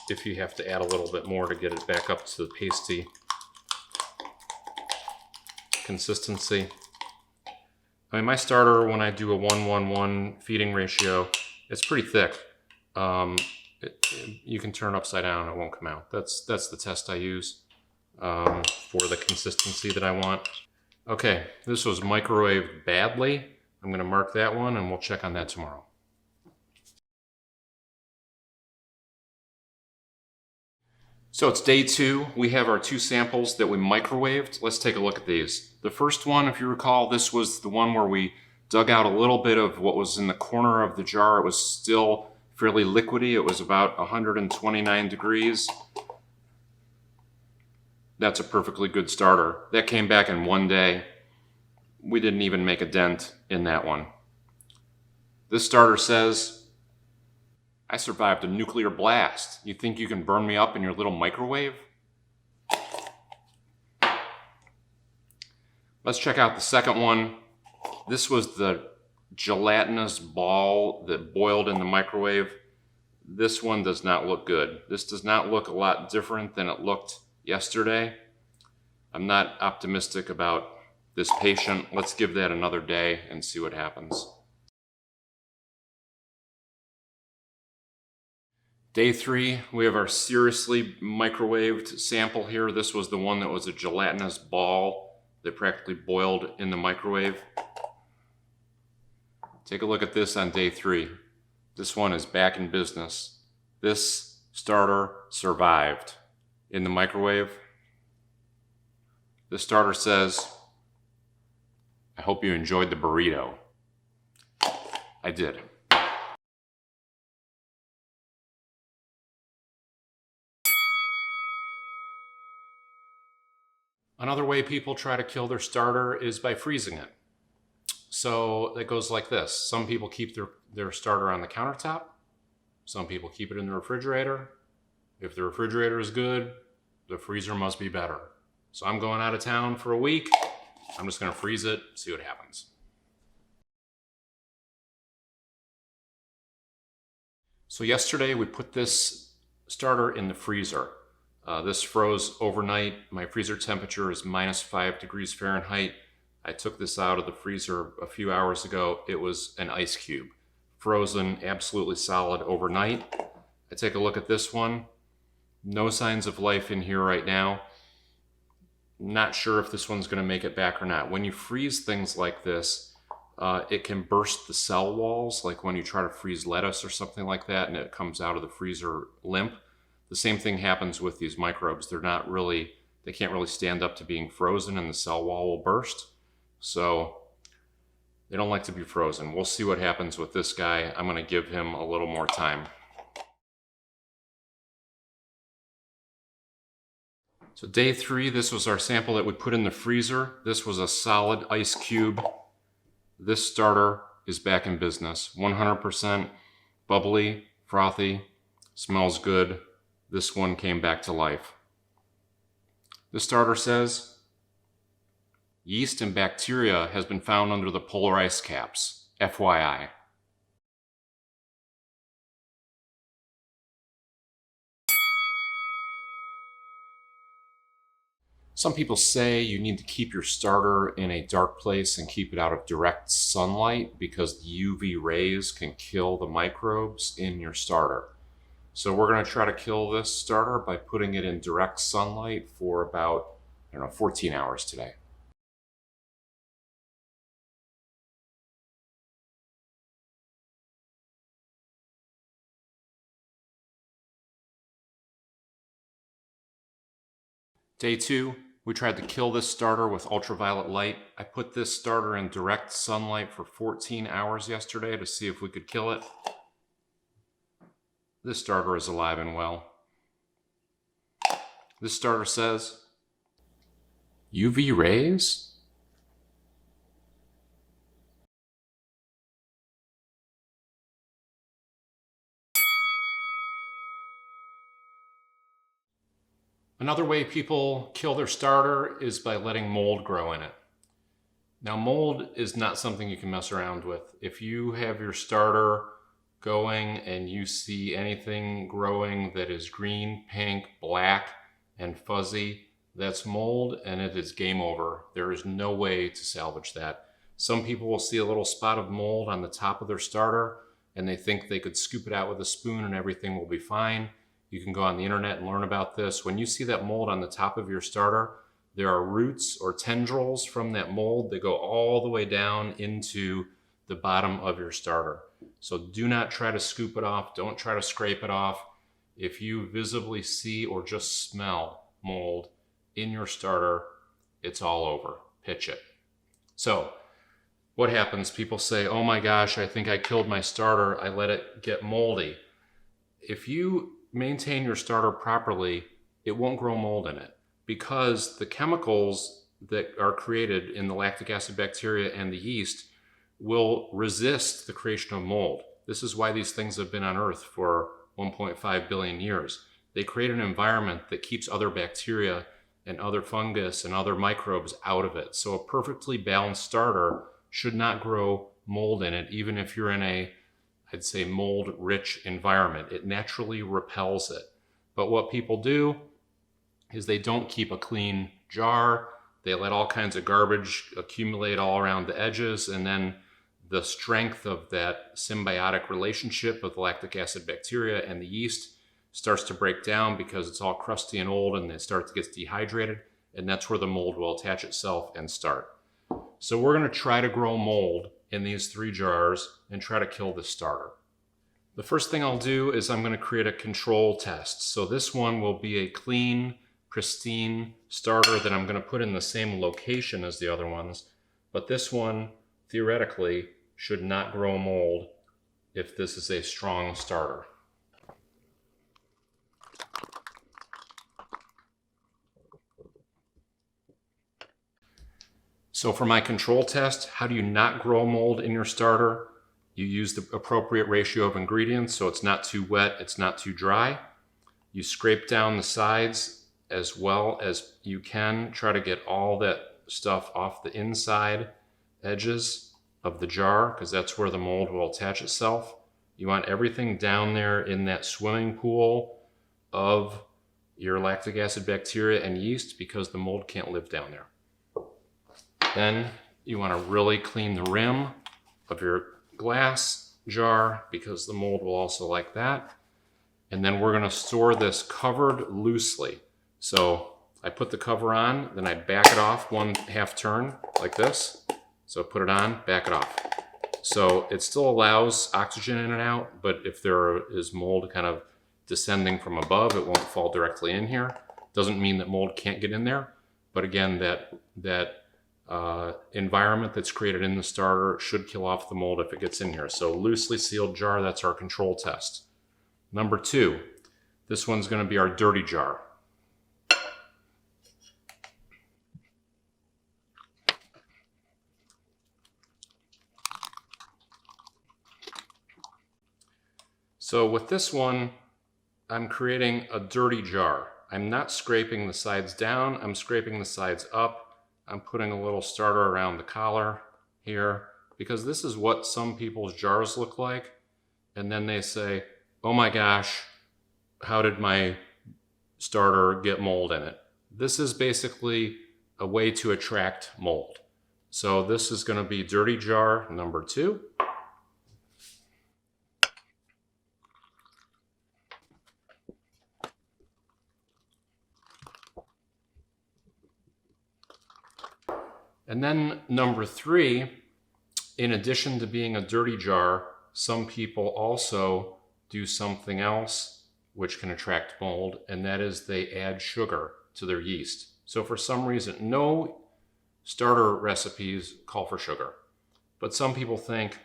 if you have to add a little bit more to get it back up to the pasty consistency. I mean, my starter, when I do a 1-1-1 feeding ratio, it's pretty thick. You can turn it upside down, it won't come out. That's the test I use for the consistency that I want. Okay, this was microwaved badly. I'm going to mark that one, and we'll check on that tomorrow. So it's day 2. We have our 2 samples that we microwaved. Let's take a look at these. The first one, if you recall, this was the one where we dug out a little bit of what was in the corner of the jar. It was still fairly liquidy. It was about 129 degrees. That's a perfectly good starter. That came back in 1 day. We didn't even make a dent in that one. This starter says, I survived a nuclear blast. You think you can burn me up in your little microwave? Let's check out the second one. This was the gelatinous ball that boiled in the microwave. This one does not look good. This does not look a lot different than it looked yesterday. I'm not optimistic about this patient. Let's give that another day and see what happens. Day 3, we have our seriously microwaved sample here. This was the one that was a gelatinous ball that practically boiled in the microwave. Take a look at this on day 3. This one is back in business. This starter survived in the microwave. The starter says, I hope you enjoyed the burrito. I did. Another way people try to kill their starter is by freezing it. So it goes like this. Some people keep their starter on the countertop. Some people keep it in the refrigerator. If the refrigerator is good, the freezer must be better. So I'm going out of town for a week. I'm just going to freeze it, see what happens. So yesterday we put this starter in the freezer. This froze overnight. My freezer temperature is -5 degrees Fahrenheit. I took this out of the freezer a few hours ago. It was an ice cube, frozen absolutely solid overnight. I take a look at this one. No signs of life in here right now. Not sure if this one's going to make it back or not. When you freeze things like this, it can burst the cell walls, like when you try to freeze lettuce or something like that and it comes out of the freezer limp. The same thing happens with these microbes. They can't really stand up to being frozen and the cell wall will burst. So they don't like to be frozen. We'll see what happens with this guy. I'm going to give him a little more time. So day 3, this was our sample that we put in the freezer. This was a solid ice cube. This starter is back in business. 100% bubbly, frothy, smells good. This one came back to life. The starter says, yeast and bacteria has been found under the polar ice caps. FYI. Some people say you need to keep your starter in a dark place and keep it out of direct sunlight because the UV rays can kill the microbes in your starter. So we're going to try to kill this starter by putting it in direct sunlight for about, 14 hours today. Day 2, we tried to kill this starter with ultraviolet light. I put this starter in direct sunlight for 14 hours yesterday to see if we could kill it. This starter is alive and well. This starter says, UV rays? Another way people kill their starter is by letting mold grow in it. Now, mold is not something you can mess around with. If you have your starter going and you see anything growing that is green, pink, black, and fuzzy, that's mold and it is game over. There is no way to salvage that. Some people will see a little spot of mold on the top of their starter and they think they could scoop it out with a spoon and everything will be fine. You can go on the internet and learn about this. When you see that mold on the top of your starter, there are roots or tendrils from that mold that go all the way down into the bottom of your starter. So do not try to scoop it off. Don't try to scrape it off. if you visibly see or just smell mold in your starter, it's all over. Pitch it. So what happens? People say, oh my gosh, I think I killed my starter. I let it get moldy. If you maintain your starter properly, it won't grow mold in it, because the chemicals that are created in the lactic acid bacteria and the yeast will resist the creation of mold. This is why these things have been on Earth for 1.5 billion years. They create an environment that keeps other bacteria and other fungus and other microbes out of it. So a perfectly balanced starter should not grow mold in it, even if you're in a, I'd say, mold-rich environment. It naturally repels it. But what people do is they don't keep a clean jar. They let all kinds of garbage accumulate all around the edges, and then the strength of that symbiotic relationship of the lactic acid bacteria and the yeast starts to break down because it's all crusty and old, and it starts to get dehydrated, and that's where the mold will attach itself and start. So we're going to try to grow mold in these 3 jars and try to kill the starter. The first thing I'll do is I'm going to create a control test. So this one will be a clean, pristine starter that I'm going to put in the same location as the other ones. But this one, theoretically, should not grow mold if this is a strong starter. So for my control test, how do you not grow mold in your starter? You use the appropriate ratio of ingredients, so it's not too wet, it's not too dry. You scrape down the sides as well as you can. Try to get all that stuff off the inside edges of the jar, because that's where the mold will attach itself. You want everything down there in that swimming pool of your lactic acid bacteria and yeast, because the mold can't live down there. Then you want to really clean the rim of your glass jar, because the mold will also like that. And then we're going to store this covered loosely. So I put the cover on, then I back it off 1/2 turn like this. So put it on, back it off. So it still allows oxygen in and out, but if there is mold kind of descending from above, it won't fall directly in here. Doesn't mean that mold can't get in there, but again, that environment that's created in the starter should kill off the mold if it gets in here. So loosely sealed jar, that's our control test. Number 2, this one's going to be our dirty jar. So with this one, I'm creating a dirty jar. I'm not scraping the sides down, I'm scraping the sides up. I'm putting a little starter around the collar here, because this is what some people's jars look like. And then they say, oh my gosh, how did my starter get mold in it? This is basically a way to attract mold. So this is going to be dirty jar number 2. And then number 3, in addition to being a dirty jar, some people also do something else which can attract mold, and that is they add sugar to their yeast. So for some reason, no starter recipes call for sugar, but some people think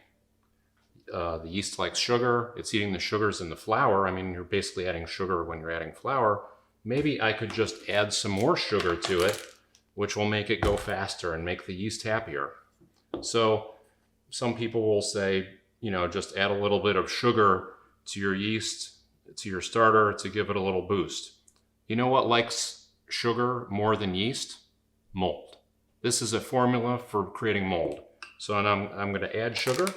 the yeast likes sugar, it's eating the sugars in the flour. I mean, you're basically adding sugar when you're adding flour. Maybe I could just add some more sugar to it, which will make it go faster and make the yeast happier. So some people will say, you know, just add a little bit of sugar to your yeast, to your starter, to give it a little boost. You know what likes sugar more than yeast? Mold. This is a formula for creating mold. So I'm going to add sugar.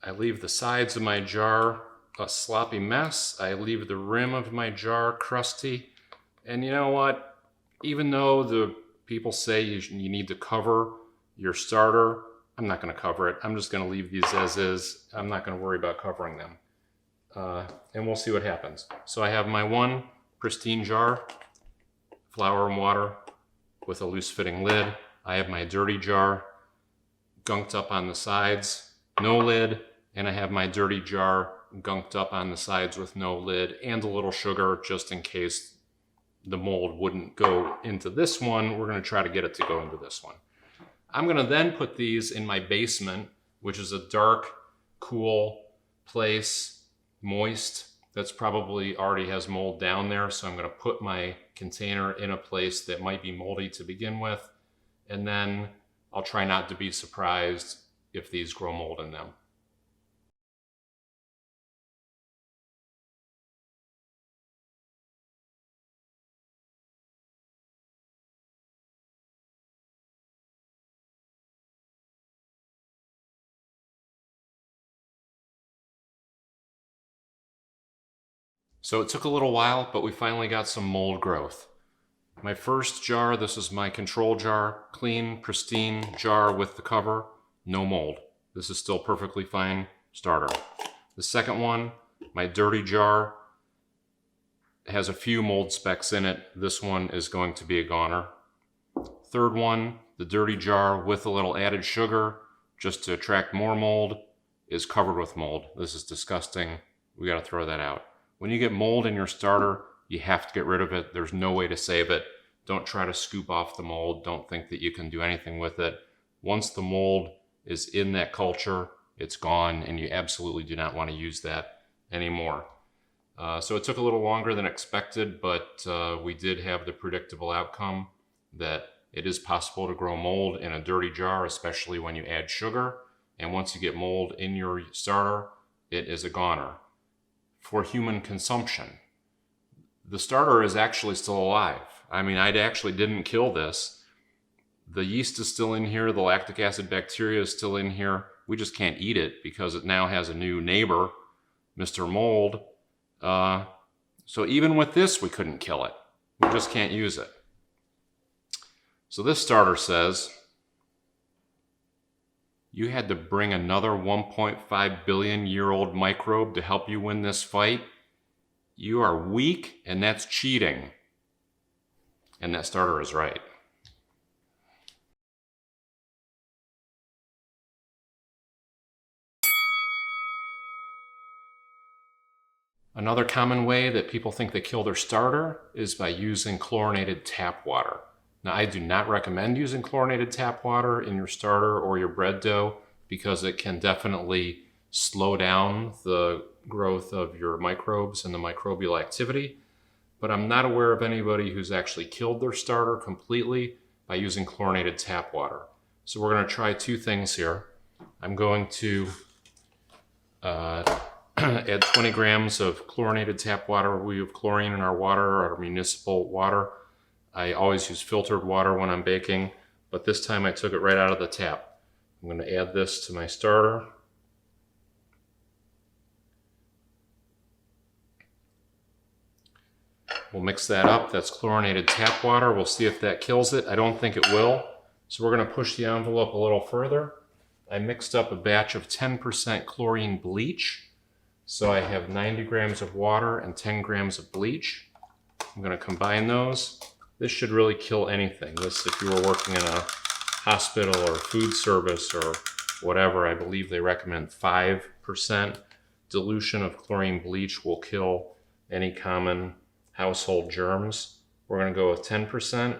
I leave the sides of my jar a sloppy mess. I leave the rim of my jar crusty. And you know what? Even though the people say you need to cover your starter, I'm not going to cover it. I'm just going to leave these as is. I'm not going to worry about covering them. And we'll see what happens. So I have my one pristine jar, flour and water with a loose fitting lid. I have my dirty jar gunked up on the sides, no lid, and I have my dirty jar gunked up on the sides with no lid and a little sugar just in case the mold wouldn't go into this one. We're going to try to get it to go into this one. I'm going to then put these in my basement, which is a dark, cool place, moist. That's probably already has mold down there. So I'm going to put my container in a place that might be moldy to begin with. And then I'll try not to be surprised if these grow mold in them. So it took a little while, but we finally got some mold growth. My first jar, this is my control jar, clean, pristine jar with the cover, no mold. This is still perfectly fine starter. The second one, my dirty jar, has a few mold specks in it. This one is going to be a goner. Third one, the dirty jar with a little added sugar, just to attract more mold, is covered with mold. This is disgusting. We got to throw that out. When you get mold in your starter, you have to get rid of it. There's no way to save it. Don't try to scoop off the mold. Don't think that you can do anything with it. Once the mold is in that culture, it's gone, and you absolutely do not want to use that anymore. So it took a little longer than expected, but we did have the predictable outcome that it is possible to grow mold in a dirty jar, especially when you add sugar. And once you get mold in your starter, it is a goner for human consumption. The starter is actually still alive. I mean, I actually didn't kill this. The yeast is still in here. The lactic acid bacteria is still in here. We just can't eat it because it now has a new neighbor, Mr. Mold. So even with this, we couldn't kill it. We just can't use it. So this starter says, you had to bring another 1.5 billion year old microbe to help you win this fight. You are weak, and that's cheating. And that starter is right. Another common way that people think they kill their starter is by using chlorinated tap water. Now, I do not recommend using chlorinated tap water in your starter or your bread dough because it can definitely slow down the growth of your microbes and the microbial activity. But I'm not aware of anybody who's actually killed their starter completely by using chlorinated tap water. So we're going to try two things here. I'm going to add 20 grams of chlorinated tap water. We have chlorine in our water, our municipal water. I always use filtered water when I'm baking, but this time I took it right out of the tap. I'm going to add this to my starter. We'll mix that up. That's chlorinated tap water. We'll see if that kills it. I don't think it will. So we're going to push the envelope a little further. I mixed up a batch of 10% chlorine bleach. So I have 90 grams of water and 10 grams of bleach. I'm going to combine those. This should really kill anything. This, if you were working in a hospital or food service or whatever, I believe they recommend 5% dilution of chlorine bleach will kill any common household germs. We're going to go with 10%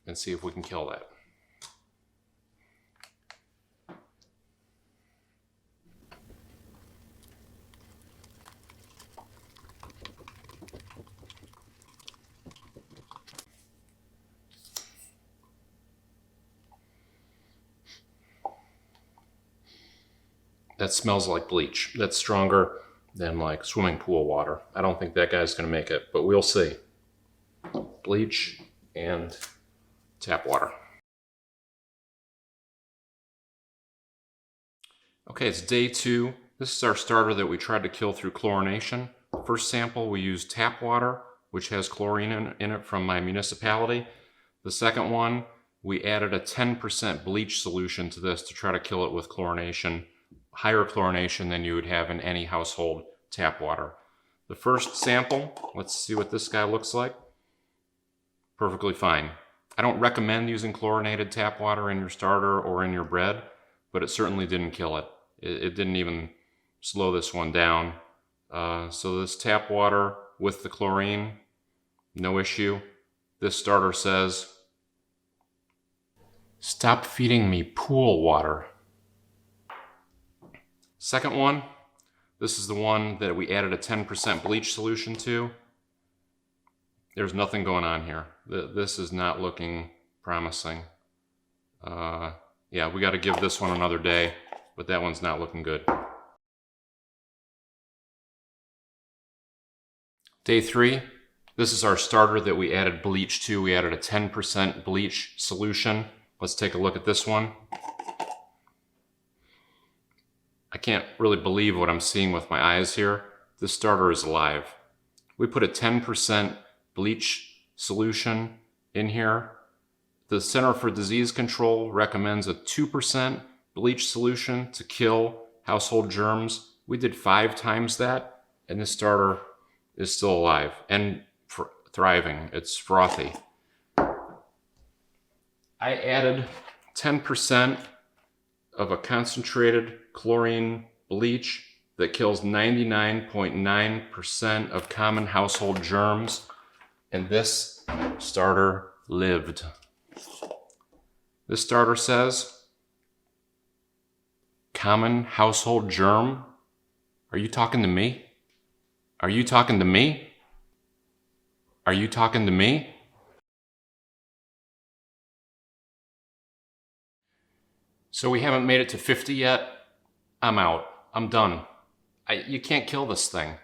and see if we can kill that. That smells like bleach. That's stronger than like swimming pool water. I don't think that guy's going to make it, but we'll see. Bleach and tap water. Okay, it's day 2. This is our starter that we tried to kill through chlorination. First sample, we used tap water, which has chlorine in it from my municipality. The second one, we added a 10% bleach solution to this to try to kill it with chlorination. Higher chlorination than you would have in any household tap water. The first sample, let's see what this guy looks like. Perfectly fine. I don't recommend using chlorinated tap water in your starter or in your bread, but it certainly didn't kill it. It didn't even slow this one down. So this tap water with the chlorine, no issue. This starter says, "Stop feeding me pool water." Second one, this is the one that we added a 10% bleach solution to. There's nothing going on here. This is not looking promising. Yeah, we got to give this one another day, but that one's not looking good. Day 3, this is our starter that we added bleach to. We added a 10% bleach solution. Let's take a look at this one. I can't really believe what I'm seeing with my eyes here. This starter is alive. We put a 10% bleach solution in here. The Center for Disease Control recommends a 2% bleach solution to kill household germs. We did 5 times that, and this starter is still alive and thriving. It's frothy. I added 10% of a concentrated chlorine bleach that kills 99.9% of common household germs, and this starter lived. This starter says, "Common household germ? Are you talking to me? Are you talking to me? Are you talking to me?" So we haven't made it to 50 yet. I'm out. I'm done. You can't kill this thing.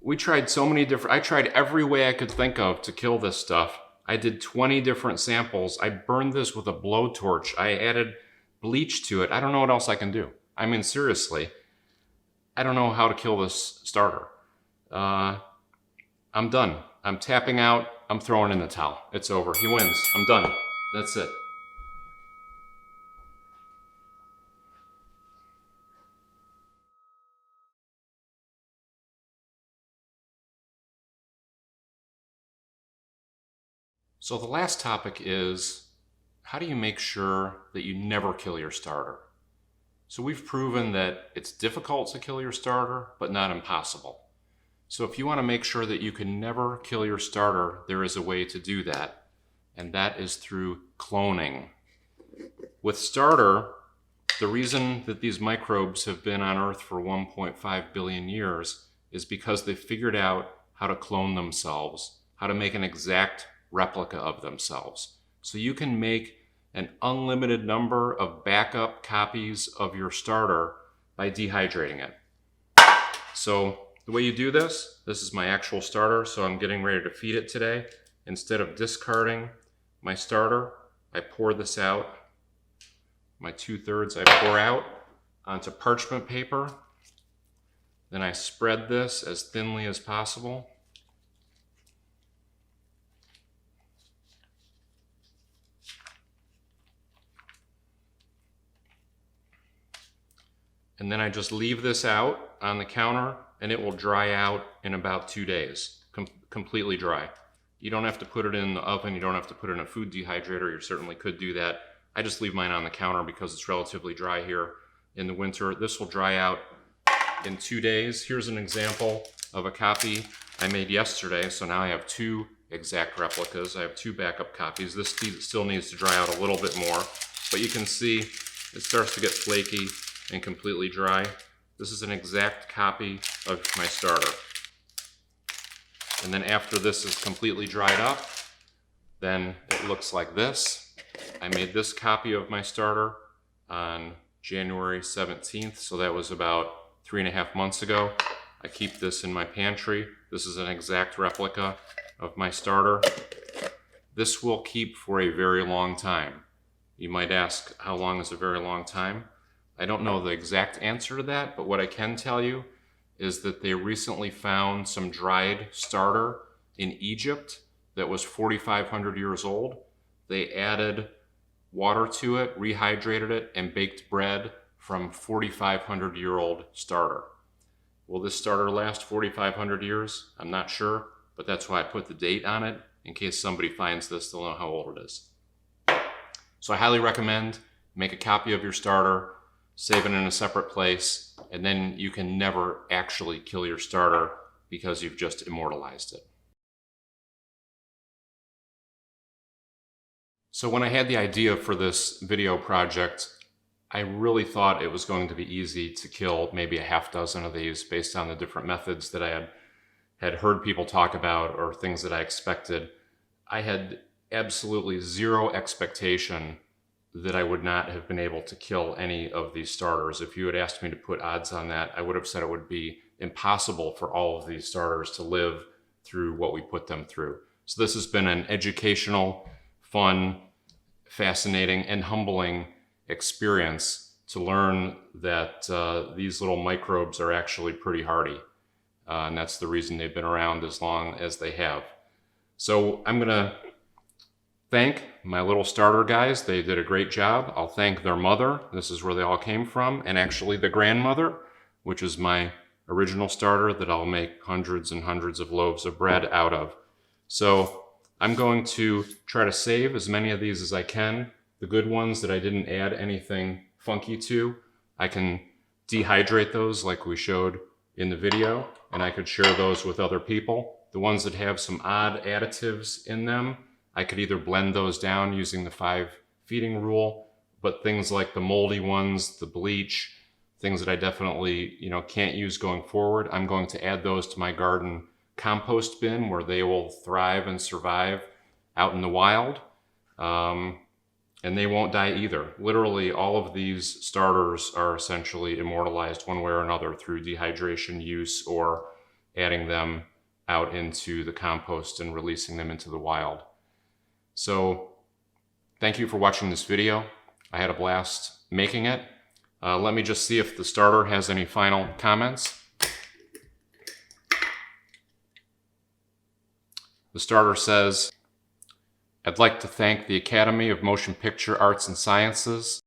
We tried so many different, I tried every way I could think of to kill this stuff. I did 20 different samples. I burned this with a blowtorch. I added bleach to it. I don't know what else I can do. I mean, seriously, I don't know how to kill this starter. I'm done. I'm tapping out. I'm throwing in the towel. It's over. He wins. I'm done. That's it. So the last topic is, how do you make sure that you never kill your starter? So we've proven that it's difficult to kill your starter, but not impossible. So if you want to make sure that you can never kill your starter, there is a way to do that, and that is through cloning. With starter, the reason that these microbes have been on Earth for 1.5 billion years is because they figured out how to clone themselves, how to make an exact replica of themselves. So you can make an unlimited number of backup copies of your starter by dehydrating it. So the way you do this is my actual starter, so I'm getting ready to feed it today. Instead of discarding my starter, I pour this out. My 2/3 I pour out onto parchment paper. Then I spread this as thinly as possible. And then I just leave this out on the counter, and it will dry out in about 2 days, completely dry. You don't have to put it in the oven, you don't have to put it in a food dehydrator. You certainly could do that. I just leave mine on the counter because it's relatively dry here in the winter. This will dry out in 2 days. Here's an example of a copy I made yesterday. So now I have 2 exact replicas. I have 2 backup copies. This still needs to dry out a little bit more, but you can see it starts to get flaky and completely dry. This is an exact copy of my starter. And then after this is completely dried up, then it looks like this. I made this copy of my starter on January 17th, so that was about 3.5 months ago. I keep this in my pantry. This is an exact replica of my starter. This will keep for a very long time. You might ask, how long is a very long time? I don't know the exact answer to that, but what I can tell you is that they recently found some dried starter in Egypt that was 4,500 years old. They added water to it, rehydrated it, and baked bread from 4,500-year-old starter. Will this starter last 4,500 years? I'm not sure, but that's why I put the date on it. in case somebody finds this, they'll know how old it is. So I highly recommend make a copy of your starter, save it in a separate place, and then you can never actually kill your starter because you've just immortalized it. So when I had the idea for this video project, I really thought it was going to be easy to kill maybe a half dozen of these based on the different methods that I had heard people talk about or things that I expected. I had absolutely zero expectation that I would not have been able to kill any of these starters. If you had asked me to put odds on that, I would have said it would be impossible for all of these starters to live through what we put them through. So this has been an educational, fun, fascinating, and humbling experience to learn that these little microbes are actually pretty hardy. And that's the reason they've been around as long as they have. So I'm gonna thank my little starter guys. They did a great job. I'll thank their mother. This is where they all came from. And actually the grandmother, which is my original starter that I'll make hundreds and hundreds of loaves of bread out of. So I'm going to try to save as many of these as I can. The good ones that I didn't add anything funky to, I can dehydrate those like we showed in the video, and I could share those with other people. The ones that have some odd additives in them, I could either blend those down using the 5 feeding rule, but things like the moldy ones, the bleach, things that I definitely can't use going forward, I'm going to add those to my garden compost bin where they will thrive and survive out in the wild. And they won't die either. Literally all of these starters are essentially immortalized one way or another through dehydration use or adding them out into the compost and releasing them into the wild. So thank you for watching this video. I had a blast making it. Let me just see if the starter has any final comments. The starter says, "I'd like to thank the Academy of Motion Picture Arts and Sciences